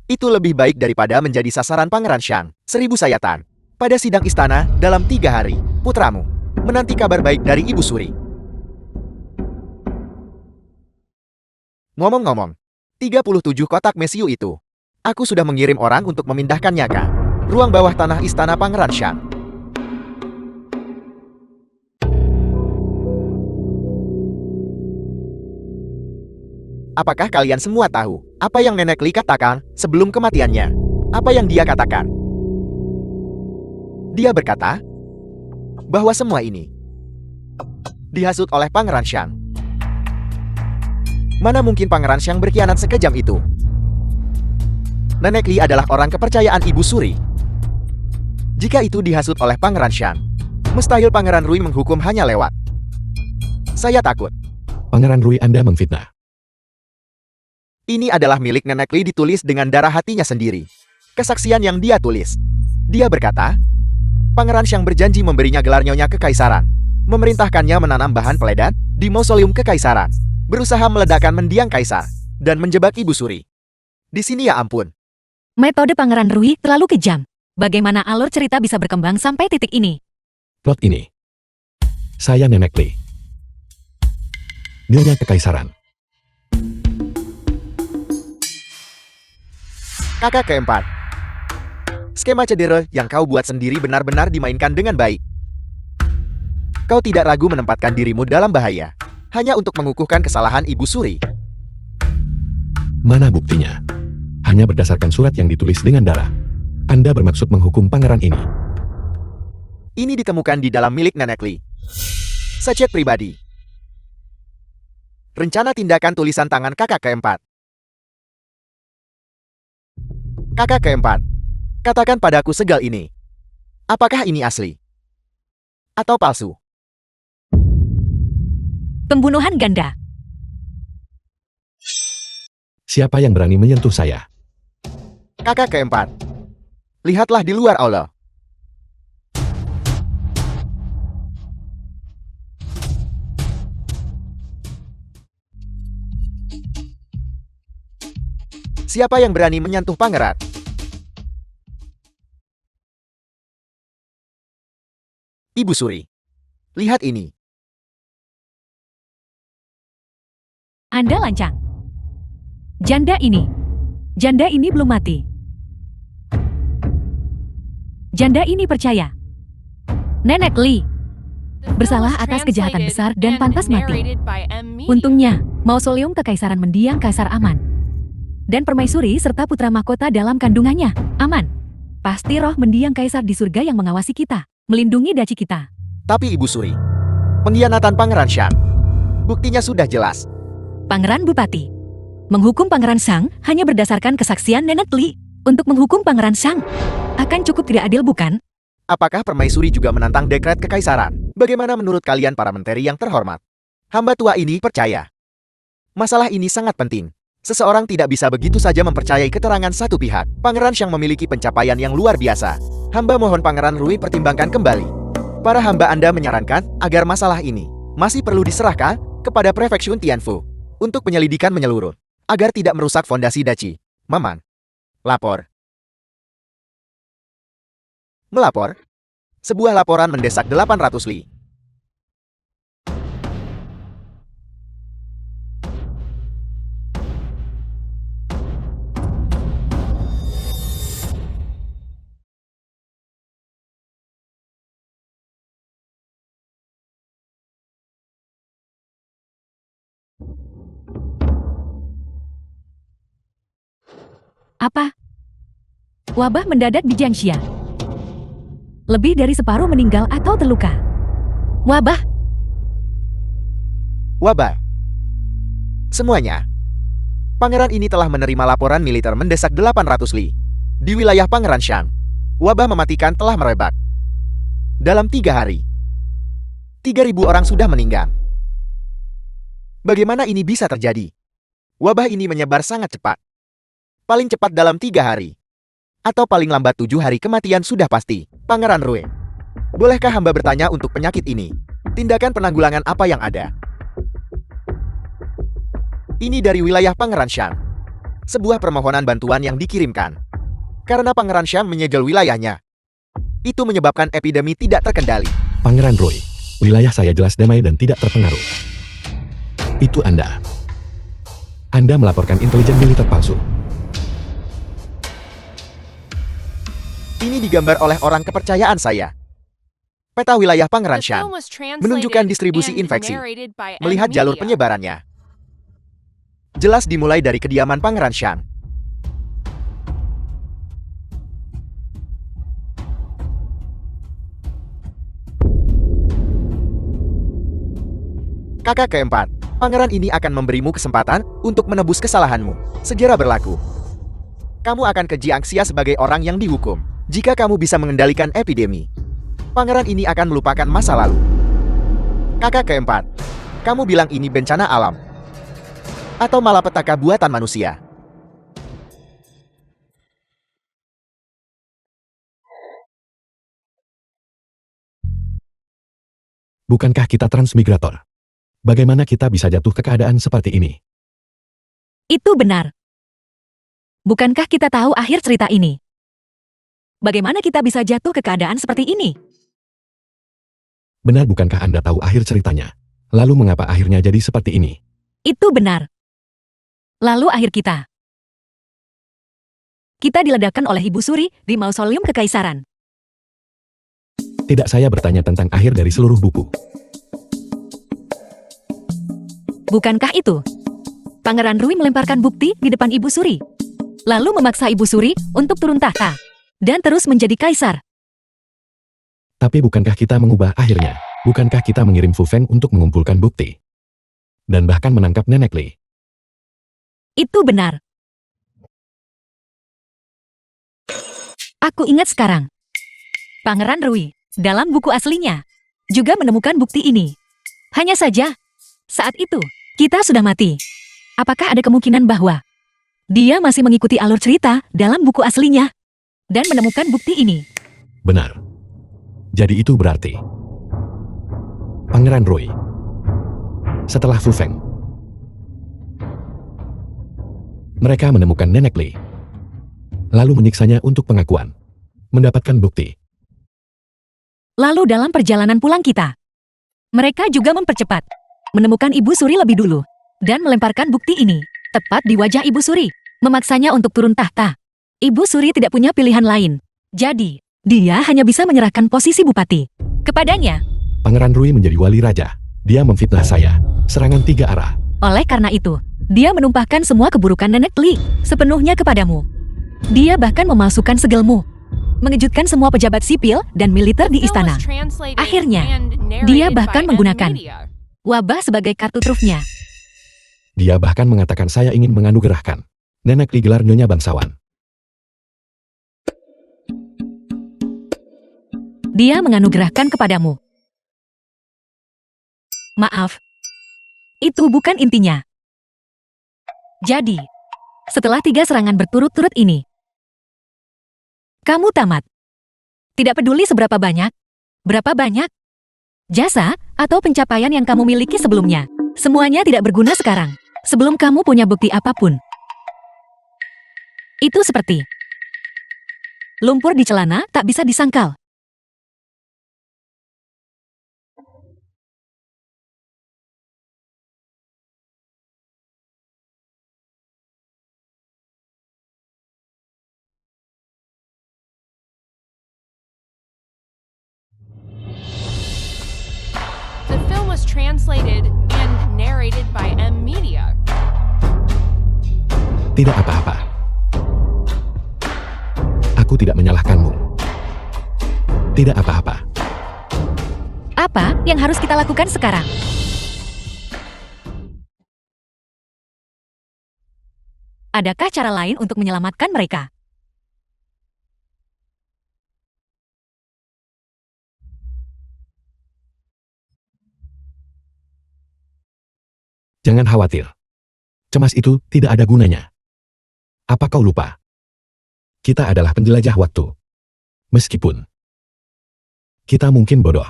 Itu lebih baik daripada menjadi sasaran Pangeran Shang 1000 sayatan pada sidang istana dalam 3 hari. Putramu menanti kabar baik dari Ibu Suri. Ngomong-ngomong, 37 kotak mesiu itu, aku sudah mengirim orang untuk memindahkannya ke ruang bawah tanah istana Pangeran Shang. Apakah kalian semua tahu Apa yang Nenek Li katakan sebelum kematiannya? Apa yang dia katakan? Dia berkata bahwa semua ini dihasut oleh Pangeran Xiang. Mana mungkin Pangeran Xiang berkhianat sekejam itu? Nenek Li adalah orang kepercayaan Ibu Suri. Jika itu dihasut oleh Pangeran Xiang, mustahil Pangeran Rui menghukum hanya lewat. Saya takut. Pangeran Rui, Anda memfitnah. Ini adalah milik Nenek Li ditulis dengan darah hatinya sendiri. Kesaksian yang dia tulis. Dia berkata, Pangeran Xiang berjanji memberinya gelar Nyonya Kekaisaran, memerintahkannya menanam bahan peledak di mausoleum Kekaisaran, berusaha meledakkan mendiang Kaisar, dan menjebak Ibu Suri. Di sini ya ampun. Metode Pangeran Rui terlalu kejam. Bagaimana alur cerita bisa berkembang sampai titik ini? Plot ini. Saya Nenek Li. Nyonya Kekaisaran. Kakak keempat. Skema cedera yang kau buat sendiri benar-benar dimainkan dengan baik. Kau tidak ragu menempatkan dirimu dalam bahaya, hanya untuk mengukuhkan kesalahan Ibu Suri. Mana buktinya? Hanya berdasarkan surat yang ditulis dengan darah. Anda bermaksud menghukum pangeran ini. Ini ditemukan di dalam milik Nenek Li. Secek pribadi. Rencana tindakan tulisan tangan kakak keempat. Kakak keempat, katakan padaku segal ini. Apakah ini asli? Atau palsu? Pembunuhan ganda. Siapa yang berani menyentuh saya? Kakak keempat, lihatlah di luar aula. Siapa yang berani menyentuh pangeran? Ibu Suri, lihat ini. Anda lancang. Janda ini belum mati. Janda ini percaya. Nenek Li bersalah atas kejahatan besar dan pantas mati. Untungnya, mausoleum Kekaisaran mendiang Kaisar aman. Dan permaisuri serta putra mahkota dalam kandungannya aman. Pasti roh mendiang Kaisar di surga yang mengawasi kita, melindungi daci kita. Tapi Ibu Suri, pengkhianatan Pangeran Xiang, buktinya sudah jelas. Pangeran Bupati menghukum Pangeran Shang hanya berdasarkan kesaksian Nenek Li. Untuk menghukum Pangeran Shang akan cukup tidak adil, bukan? Apakah permaisuri juga menantang dekret kekaisaran? Bagaimana menurut kalian para menteri yang terhormat? Hamba tua ini percaya. Masalah ini sangat penting. Seseorang tidak bisa begitu saja mempercayai keterangan satu pihak. Pangeran Xiang memiliki pencapaian yang luar biasa. Hamba mohon Pangeran Rui pertimbangkan kembali. Para hamba Anda menyarankan agar masalah ini masih perlu diserahkan kepada Prefeksun Tianfu untuk penyelidikan menyeluruh, agar tidak merusak fondasi Daci. Maman. Lapor. Melapor. Sebuah laporan mendesak 800 li. Apa? Wabah mendadak di Jiangxia. Lebih dari separuh meninggal atau terluka. Wabah. Wabah. Semuanya. Pangeran ini telah menerima laporan militer mendesak 800 li. Di wilayah Pangeran Xiang, wabah mematikan telah merebak. Dalam 3 hari, 3.000 orang sudah meninggal. Bagaimana ini bisa terjadi? Wabah ini menyebar sangat cepat. Paling cepat dalam 3 hari. Atau paling lambat 7 hari kematian sudah pasti. Pangeran Rui, bolehkah hamba bertanya untuk penyakit ini? Tindakan penanggulangan apa yang ada? Ini dari wilayah Pangeran Xiang. Sebuah permohonan bantuan yang dikirimkan. Karena Pangeran Xiang menyegel wilayahnya. Itu menyebabkan epidemi tidak terkendali. Pangeran Rui, wilayah saya jelas damai dan tidak terpengaruh. Itu Anda. Anda melaporkan intelijen militer palsu. Ini digambar oleh orang kepercayaan saya. Peta wilayah Pangeran Xiang menunjukkan distribusi infeksi, melihat jalur penyebarannya. Jelas dimulai dari kediaman Pangeran Xiang. Kakak keempat, pangeran ini akan memberimu kesempatan untuk menebus kesalahanmu. Segera berlaku. Kamu akan ke Jiangxia sebagai orang yang dihukum. Jika kamu bisa mengendalikan epidemi, pangeran ini akan melupakan masa lalu. Kakak keempat, kamu bilang ini bencana alam atau malapetaka buatan manusia? Bukankah kita transmigrator? Bagaimana kita bisa jatuh ke keadaan seperti ini? Itu benar. Bukankah kita tahu akhir cerita ini? Bagaimana kita bisa jatuh ke keadaan seperti ini? Benar bukankah Anda tahu akhir ceritanya? Lalu mengapa akhirnya jadi seperti ini? Itu benar. Lalu akhir kita. Kita diledakkan oleh Ibu Suri di mausoleum kekaisaran. Tidak, saya bertanya tentang akhir dari seluruh buku. Bukankah itu? Pangeran Rui melemparkan bukti di depan Ibu Suri. Lalu memaksa Ibu Suri untuk turun tahta. Dan terus menjadi kaisar. Tapi bukankah kita mengubah akhirnya? Bukankah kita mengirim Fu Feng untuk mengumpulkan bukti? Dan bahkan menangkap Nenek Li? Itu benar. Aku ingat sekarang. Pangeran Rui, dalam buku aslinya, juga menemukan bukti ini. Hanya saja, saat itu, kita sudah mati. Apakah ada kemungkinan bahwa dia masih mengikuti alur cerita dalam buku aslinya dan menemukan bukti ini? Benar. Jadi itu berarti Pangeran Rui setelah Fu Feng, mereka menemukan Nenek Li, lalu menyiksanya untuk pengakuan, mendapatkan bukti. Lalu dalam perjalanan pulang kita, mereka juga mempercepat, menemukan Ibu Suri lebih dulu, dan melemparkan bukti ini, tepat di wajah Ibu Suri, memaksanya untuk turun tahta. Ibu Suri tidak punya pilihan lain. Jadi, dia hanya bisa menyerahkan posisi bupati kepadanya. Pangeran Rui menjadi wali raja. Dia memfitnah saya. Serangan 3 arah. Oleh karena itu, dia menumpahkan semua keburukan Nenek Li sepenuhnya kepadamu. Dia bahkan memalsukan segelmu, mengejutkan semua pejabat sipil dan militer di istana. Akhirnya, dia bahkan menggunakan wabah sebagai kartu trufnya. Dia bahkan mengatakan saya ingin menganugerahkan Nenek Li gelar Nyonya Bangsawan. Dia menganugerahkan kepadamu. Maaf, itu bukan intinya. Jadi, setelah 3 serangan berturut-turut ini, kamu tamat. Tidak peduli seberapa banyak, berapa banyak jasa atau pencapaian yang kamu miliki sebelumnya, semuanya tidak berguna sekarang, sebelum kamu punya bukti apapun. Itu seperti lumpur di celana tak bisa disangkal. The film was translated and narrated by M Media. Tidak apa-apa. Aku tidak menyalahkanmu. Tidak apa-apa. Apa yang harus kita lakukan sekarang? Adakah cara lain untuk menyelamatkan mereka? Jangan khawatir. Cemas itu tidak ada gunanya. Apa kau lupa? Kita adalah penjelajah waktu. Meskipun kita mungkin bodoh,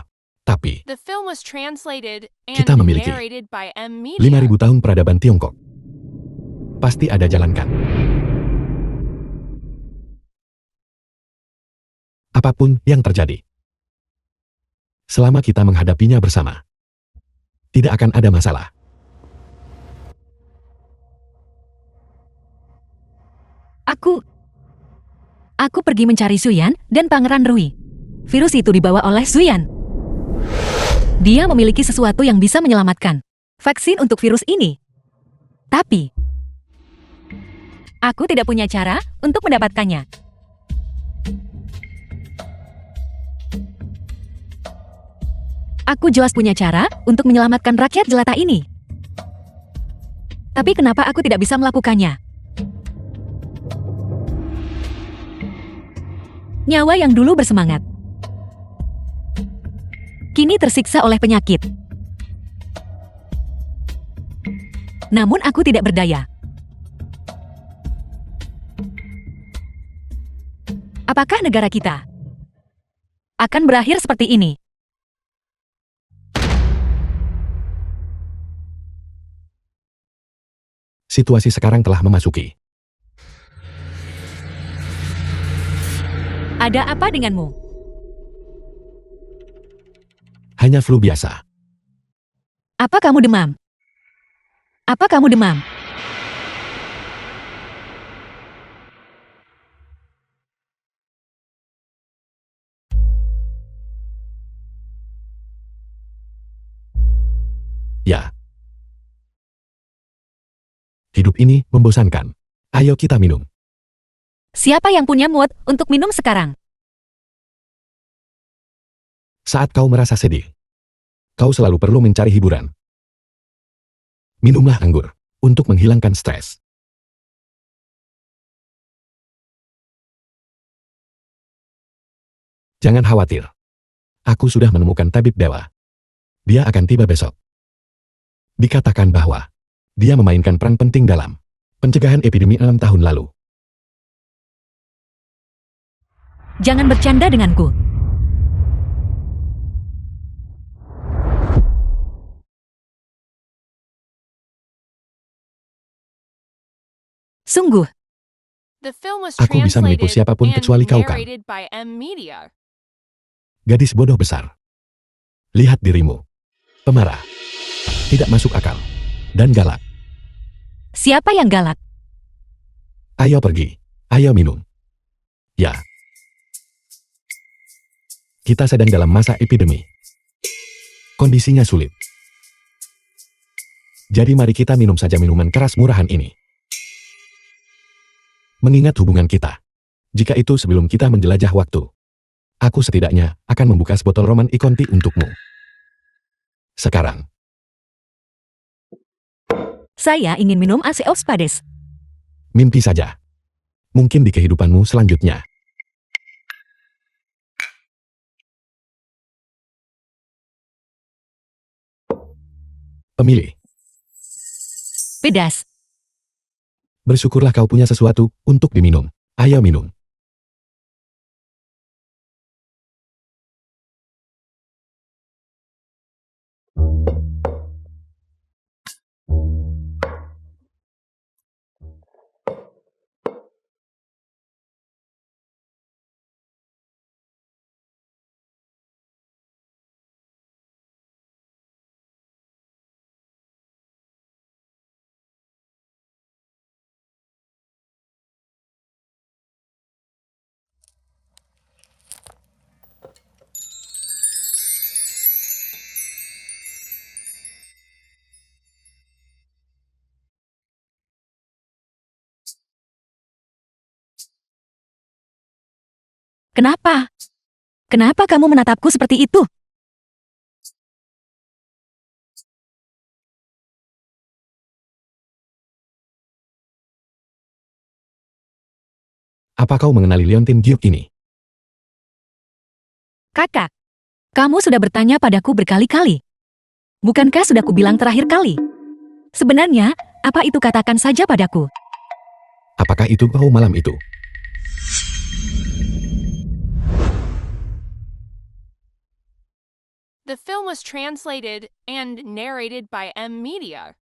tapi The film was translated and Kita memiliki narrated by M 5.000 Media. tahun peradaban Tiongkok. Pasti ada jalan kan? Apapun yang terjadi, selama kita menghadapinya bersama, tidak akan ada masalah. Aku pergi mencari Zuyan dan Pangeran Rui. Virus itu dibawa oleh Zuyan. Dia memiliki sesuatu yang bisa menyelamatkan vaksin untuk virus ini. Tapi, Aku tidak punya cara untuk mendapatkannya. Aku jelas punya cara untuk menyelamatkan rakyat jelata ini. Tapi kenapa aku tidak bisa melakukannya? Nyawa yang dulu bersemangat, kini tersiksa oleh penyakit. Namun aku tidak berdaya. Apakah negara kita akan berakhir seperti ini? Situasi sekarang telah memasuki. Ada apa denganmu? Hanya flu biasa. Apa kamu demam? Apa kamu demam? Ya. Hidup ini membosankan. Ayo kita minum. Siapa yang punya mood untuk minum sekarang? Saat kau merasa sedih, kau selalu perlu mencari hiburan. Minumlah anggur untuk menghilangkan stres. Jangan khawatir. Aku sudah menemukan tabib dewa. Dia akan tiba besok. Dikatakan bahwa dia memainkan peran penting dalam pencegahan epidemi 6 tahun lalu. Jangan bercanda denganku. Sungguh, The film was Aku bisa menipu translated siapapun and kecuali kau kan. narrated by M Media. Gadis bodoh besar. Lihat dirimu. Pemarah. Tidak masuk akal. Dan galak. siapa yang galak? Ayo pergi. Ayo minum. Ya. Kita sedang dalam masa epidemi. Kondisinya sulit. Jadi mari kita minum saja minuman keras murahan ini. Mengingat hubungan kita. Jika itu sebelum kita menjelajah waktu. Aku setidaknya akan membuka sebotol Roman I Conti untukmu. Sekarang. Saya ingin minum AC Ospades. Mimpi saja. Mungkin di kehidupanmu selanjutnya. Pemilih. Pedas. Bersyukurlah kau punya sesuatu untuk diminum. Ayo minum. Kenapa? Kenapa kamu menatapku seperti itu? Apa kau mengenali Leontin Duke ini? Kakak, kamu sudah bertanya padaku berkali-kali. Bukankah sudah kubilang terakhir kali? Sebenarnya, apa itu katakan saja padaku? Apakah itu kau malam itu? The film was translated and narrated by M Media.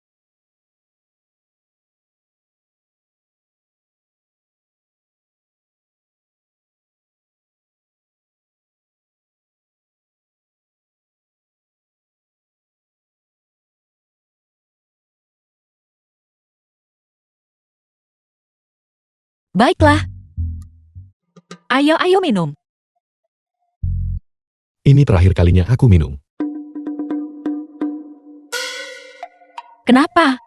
Baiklah. Ayo minum. Ini terakhir kalinya aku minum. Kenapa?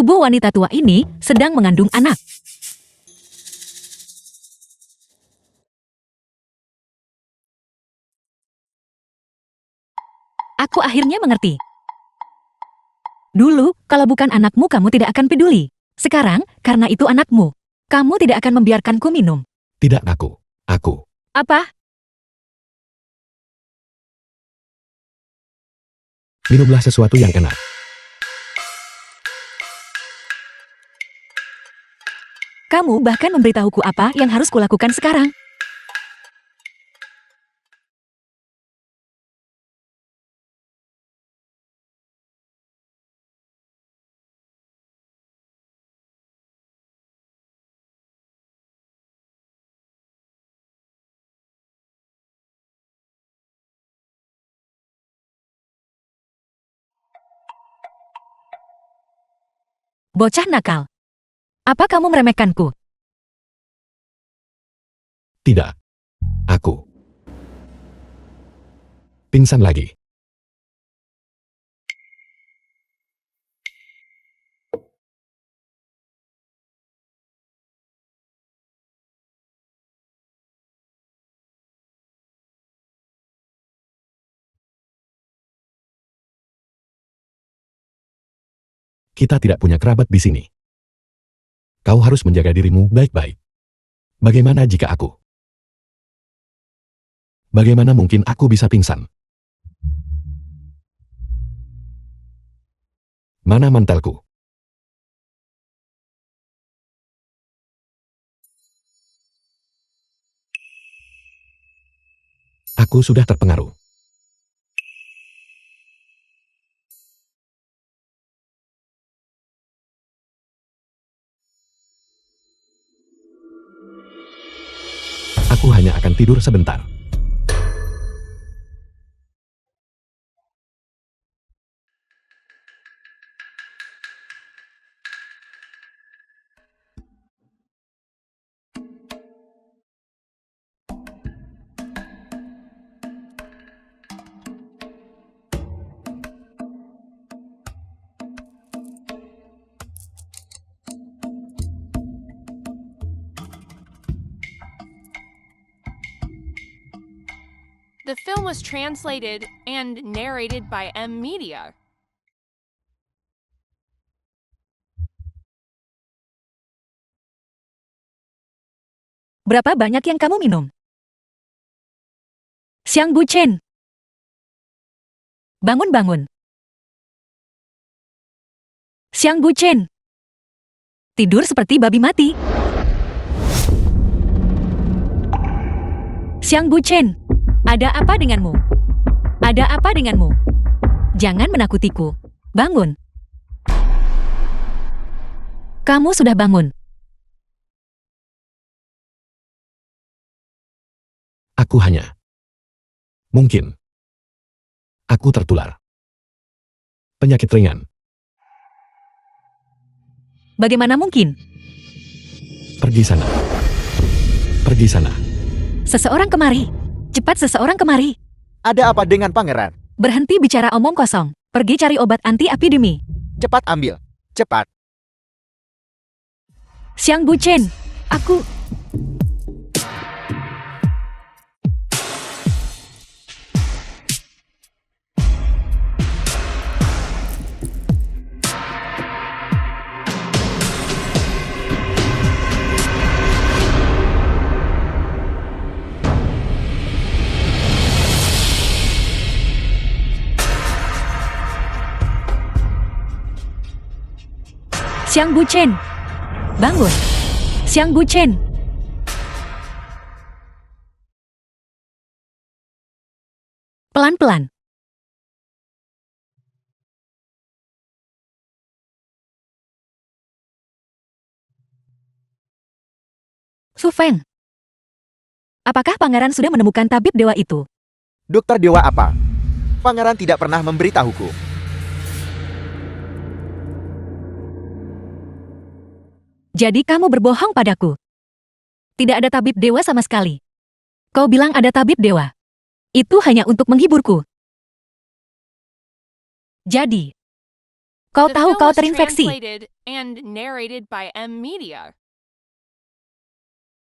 Tubuh wanita tua ini sedang mengandung anak. Aku akhirnya mengerti. Dulu, kalau bukan anakmu kamu tidak akan peduli. Sekarang, karena itu anakmu, kamu tidak akan membiarkanku minum. Tidak aku. Aku. Apa? Minumlah sesuatu yang enak. Kamu bahkan memberitahuku apa yang harus kulakukan sekarang. Bocah nakal. Apa kamu meremehkanku? Tidak. Aku. Pingsan lagi. Kita tidak punya kerabat di sini. Kau harus menjaga dirimu baik-baik. Bagaimana jika aku? Bagaimana mungkin aku bisa pingsan? Mana mantelku? Aku sudah terpengaruh. Aku hanya akan tidur sebentar. The film was translated and narrated by M Media. Berapa banyak yang kamu minum? Xiang Buchen. Bangun-bangun. Xiang Buchen. Tidur seperti babi mati. Xiang Buchen. Ada apa denganmu? Ada apa denganmu? Jangan menakutiku. Bangun. Kamu sudah bangun. Aku hanya. Mungkin. Aku tertular. Penyakit ringan. Bagaimana mungkin? Pergi sana. Pergi sana. Seseorang kemari. Cepat seseorang kemari. Ada apa dengan pangeran? Berhenti bicara omong kosong. Pergi cari obat anti epidemi. Cepat ambil. Cepat. Xiang Buchen. Aku... Xiang Buchen. Bangun. Xiang Buchen. Pelan-pelan. Su Feng. Apakah pangeran sudah menemukan tabib dewa itu? Dokter dewa apa? Pangeran tidak pernah memberitahuku. Jadi kamu berbohong padaku. Tidak ada tabib dewa sama sekali. Kau bilang ada tabib dewa. Itu hanya untuk menghiburku. Jadi, Kau The tahu film kau was terinfeksi. translated and narrated by M Media.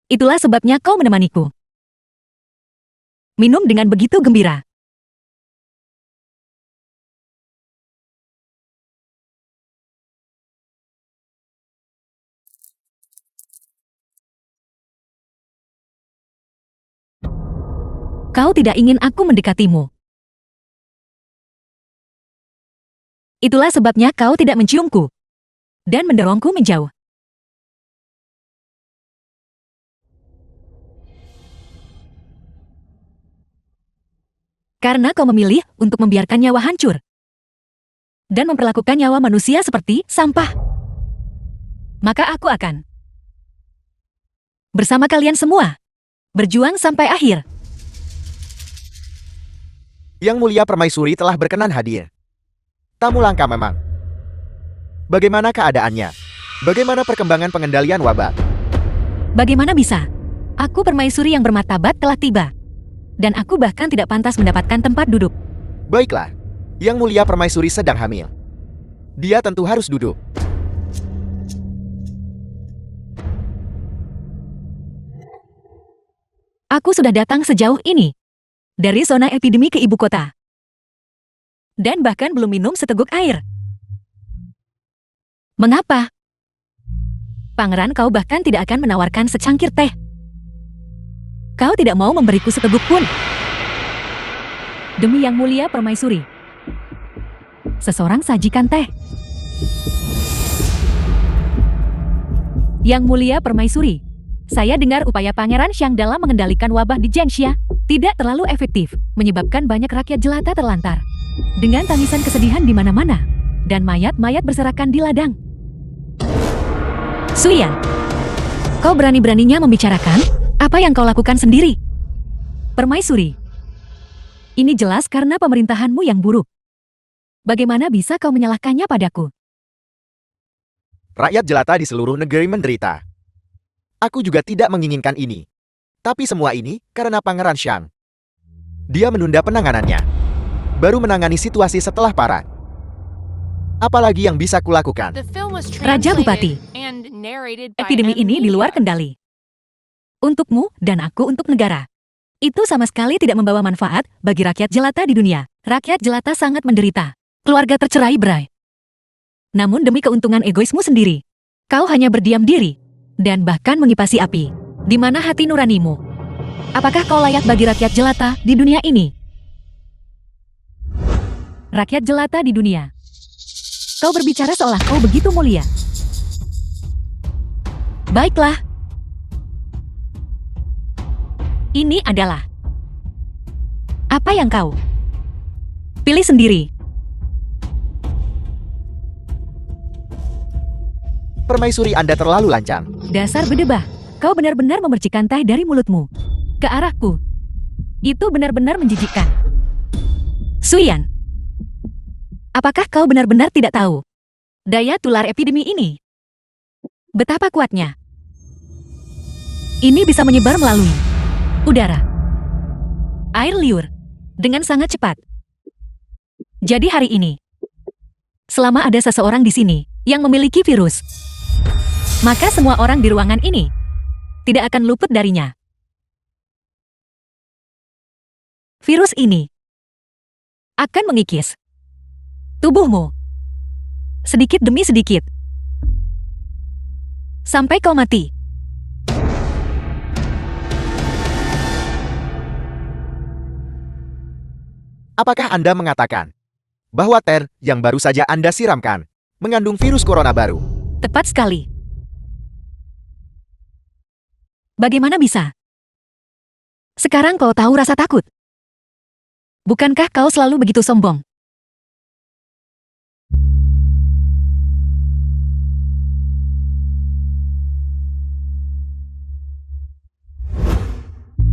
Itulah sebabnya kau menemaniku. Minum dengan begitu gembira. Kau tidak ingin aku mendekatimu. Itulah sebabnya kau tidak menciumku dan mendorongku menjauh. Karena kau memilih untuk membiarkan nyawa hancur dan memperlakukan nyawa manusia seperti sampah. Maka aku akan bersama kalian semua berjuang sampai akhir. Yang Mulia Permaisuri telah berkenan hadir. Tamu langka memang. Bagaimana keadaannya? Bagaimana perkembangan pengendalian wabah? Bagaimana bisa? Aku permaisuri yang bermartabat telah tiba. Dan aku bahkan tidak pantas mendapatkan tempat duduk. Baiklah, Yang Mulia Permaisuri sedang hamil. Dia tentu harus duduk. Aku sudah datang sejauh ini. Dari zona epidemi ke ibu kota. Dan bahkan belum minum seteguk air. Mengapa? Pangeran, kau bahkan tidak akan menawarkan secangkir teh. Kau tidak mau memberiku seteguk pun. Demi Yang Mulia Permaisuri. Seseorang sajikan teh. Yang Mulia Permaisuri, saya dengar upaya Pangeran Xiang dalam mengendalikan wabah di Zhengxia tidak terlalu efektif, menyebabkan banyak rakyat jelata terlantar. Dengan tangisan kesedihan di mana-mana, dan mayat-mayat berserakan di ladang. Suyan, kau berani-beraninya membicarakan apa yang kau lakukan sendiri? Permaisuri, ini jelas karena pemerintahanmu yang buruk. Bagaimana bisa kau menyalahkannya padaku? Rakyat jelata di seluruh negeri menderita. Aku juga tidak menginginkan ini. Tapi semua ini karena Pangeran Xiang. Dia menunda penanganannya. Baru menangani situasi setelah parah. Apalagi yang bisa kulakukan? The film was Raja Bupati, translated and narrated by epidemi M ini di luar Media. kendali. Untukmu dan aku untuk negara. Itu sama sekali tidak membawa manfaat bagi rakyat jelata di dunia. Rakyat jelata sangat menderita. Keluarga tercerai berai. Namun demi keuntungan egoismu sendiri, kau hanya berdiam diri dan bahkan mengipasi api. Di mana hati nuranimu? Apakah kau layak bagi rakyat jelata di dunia ini? Rakyat jelata di dunia. Kau berbicara seolah kau begitu mulia. Baiklah. Ini adalah apa yang kau pilih sendiri. Permaisuri Anda terlalu lancang. Dasar bedebah, kau benar-benar memercikan teh dari mulutmu ke arahku. Itu benar-benar menjijikkan. Suyan, apakah kau benar-benar tidak tahu daya tular epidemi ini? Betapa kuatnya. Ini bisa menyebar melalui udara, air liur, dengan sangat cepat. Jadi hari ini, selama ada seseorang di sini yang memiliki virus, maka semua orang di ruangan ini tidak akan luput darinya. Virus ini akan mengikis tubuhmu sedikit demi sedikit sampai kau mati. Apakah Anda mengatakan bahwa teh yang baru saja Anda siramkan mengandung virus corona baru? Tepat sekali. Bagaimana bisa? Sekarang kau tahu rasa takut. Bukankah kau selalu begitu sombong?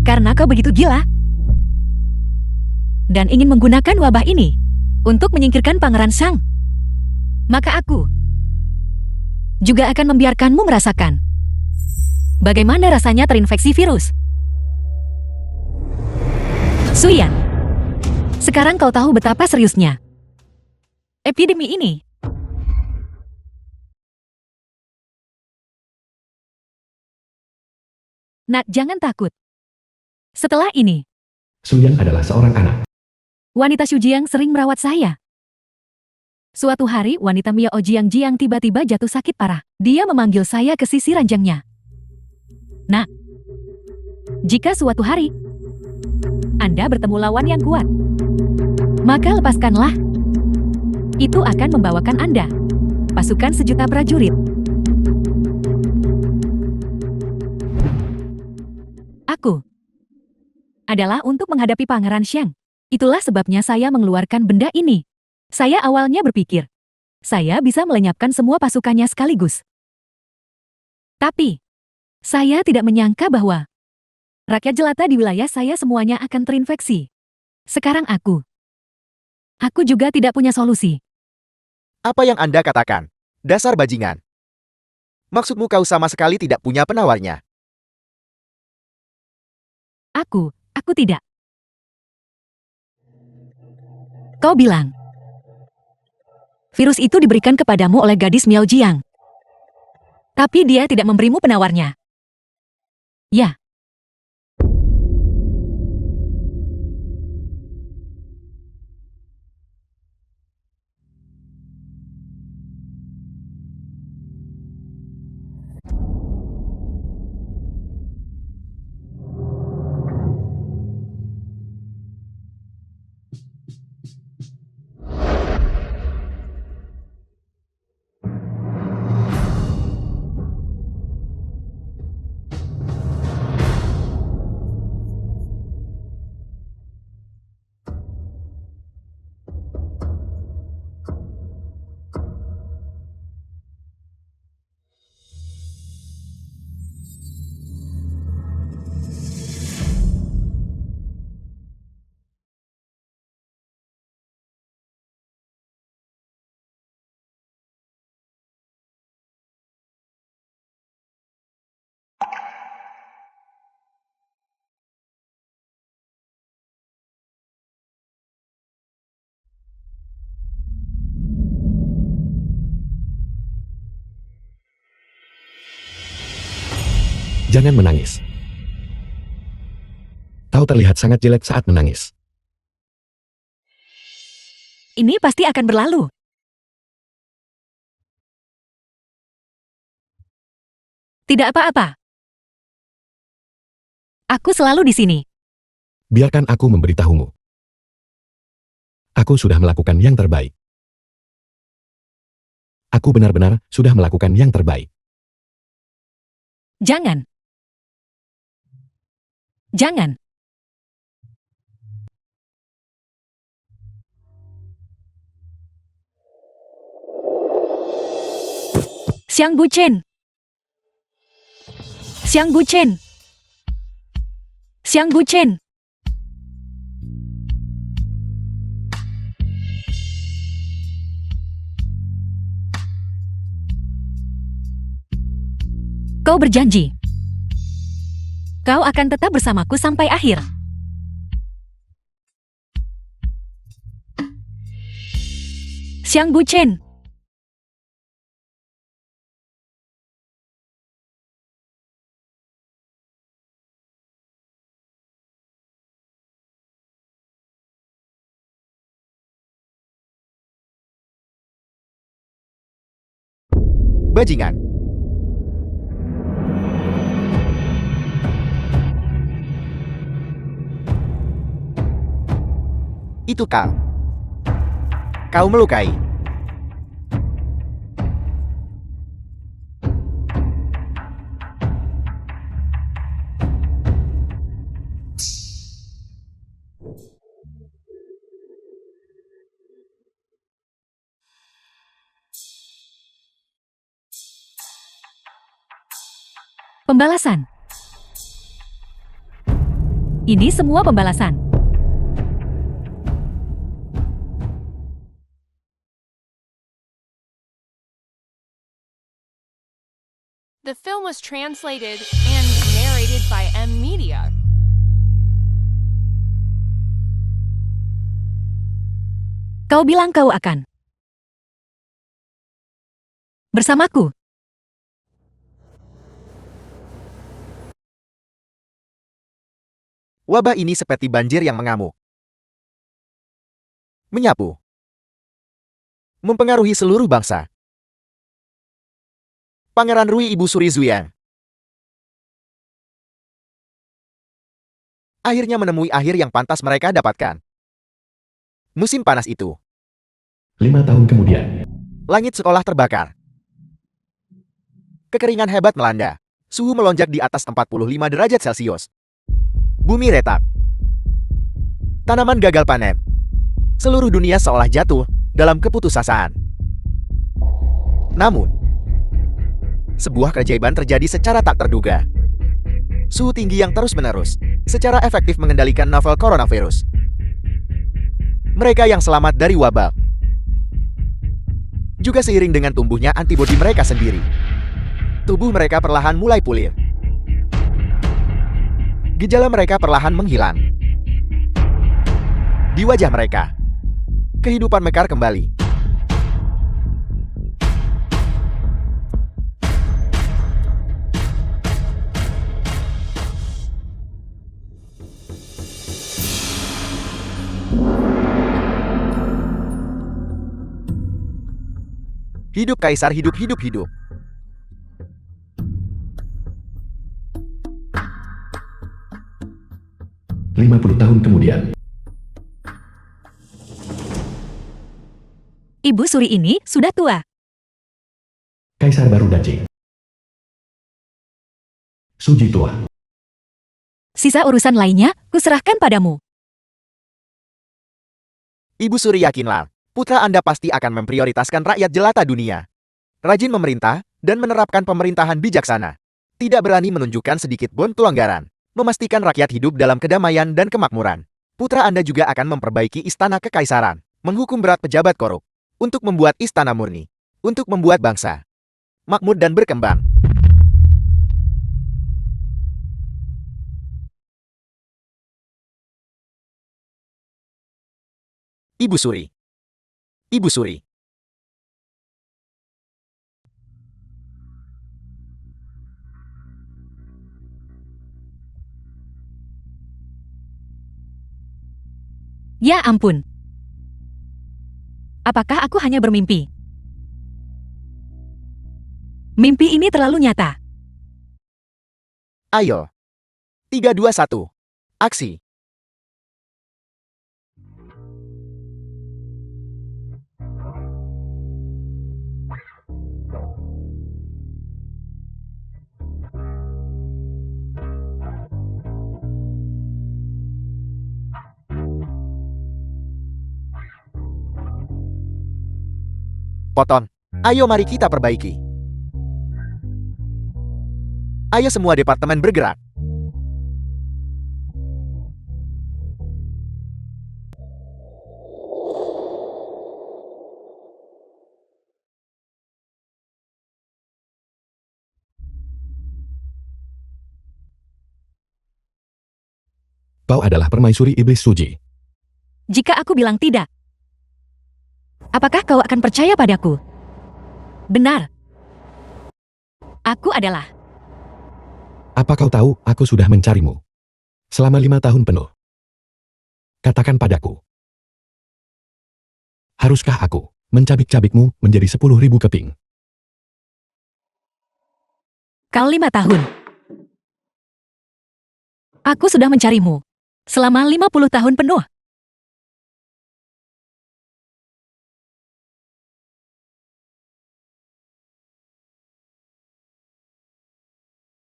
Karena kau begitu gila dan ingin menggunakan wabah ini untuk menyingkirkan Pangeran Xiang, maka aku juga akan membiarkanmu merasakan bagaimana rasanya terinfeksi virus. Suyan, sekarang kau tahu betapa seriusnya epidemi ini. Nak, jangan takut. Setelah ini, Suyang adalah seorang anak. wanita Xujiang sering merawat saya. Suatu hari, wanita Miao Jiang tiba-tiba jatuh sakit parah. Dia memanggil saya ke sisi ranjangnya. Nak, jika suatu hari Anda bertemu lawan yang kuat, maka lepaskanlah. Itu akan membawakan Anda pasukan 1.000.000 prajurit. Aku adalah untuk menghadapi Pangeran Xiang. Itulah sebabnya saya mengeluarkan benda ini. Saya awalnya berpikir, saya bisa melenyapkan semua pasukannya sekaligus. Tapi, saya tidak menyangka bahwa rakyat jelata di wilayah saya semuanya akan terinfeksi. Sekarang aku juga tidak punya solusi. Apa yang Anda katakan? Dasar bajingan. Maksudmu kau sama sekali tidak punya penawarnya? Aku tidak. Kau bilang, virus itu diberikan kepadamu oleh gadis Miao Jiang. Tapi dia tidak memberimu penawarnya. Ya. Jangan menangis. Kau terlihat sangat jelek saat menangis. Ini pasti akan berlalu. Tidak apa-apa. Aku selalu di sini. Biarkan aku memberitahumu. Aku sudah melakukan yang terbaik. Aku benar-benar sudah melakukan yang terbaik. Jangan. Jangan. Xiang Buchen. Xiang Buchen. Xiang Buchen. Kau berjanji. Kau akan tetap bersamaku sampai akhir. Xiang Buchen. Bajingan. Itu kau. Kau melukai. Pembalasan. Ini semua pembalasan. The film was translated and narrated by M Media. Kau bilang kau akan bersamaku. Wabah ini seperti banjir yang mengamuk. Menyapu. Mempengaruhi seluruh bangsa. Pangeran Rui Ibu Suri Zuyang akhirnya menemui akhir yang pantas mereka dapatkan. Musim panas itu. 5 tahun kemudian, Langit sekolah terbakar. Kekeringan hebat melanda. Suhu melonjak di atas 45 derajat Celcius. Bumi retak. Tanaman gagal panen. Seluruh dunia seolah jatuh dalam keputusasaan. Namun, sebuah keajaiban terjadi secara tak terduga. Suhu tinggi yang terus-menerus secara efektif mengendalikan novel coronavirus. Mereka yang selamat dari wabah juga seiring dengan tumbuhnya antibodi mereka sendiri. Tubuh mereka perlahan mulai pulih. Gejala mereka perlahan menghilang. Di wajah mereka, kehidupan mekar kembali. Hidup kaisar, hidup, hidup, hidup. lima puluh tahun kemudian, Ibu Suri ini sudah tua. Kaisar baru Dacing. Suji tua. Sisa urusan lainnya, kuserahkan padamu. Ibu Suri yakinlah, putra Anda pasti akan memprioritaskan rakyat jelata dunia. Rajin memerintah dan menerapkan pemerintahan bijaksana. Tidak berani menunjukkan sedikit pun pelanggaran. Memastikan rakyat hidup dalam kedamaian dan kemakmuran. Putra Anda juga akan memperbaiki istana kekaisaran, menghukum berat pejabat korup, untuk membuat istana murni, untuk membuat bangsa makmur dan berkembang. Ibu Suri. Ibu Suri. Ya ampun. Apakah aku hanya bermimpi? Mimpi ini terlalu nyata. Ayo. 3, 2, 1. Aksi. Poton. Ayo mari kita perbaiki. Ayo semua departemen bergerak. Kau adalah permaisuri iblis Suji. Jika aku bilang tidak, apakah kau akan percaya padaku? Benar. Aku adalah. Apa kau tahu aku sudah mencarimu selama 5 tahun penuh? Katakan padaku. Haruskah aku mencabik-cabikmu menjadi 10.000 keping? Kau 5 tahun. Aku sudah mencarimu selama 50 tahun penuh.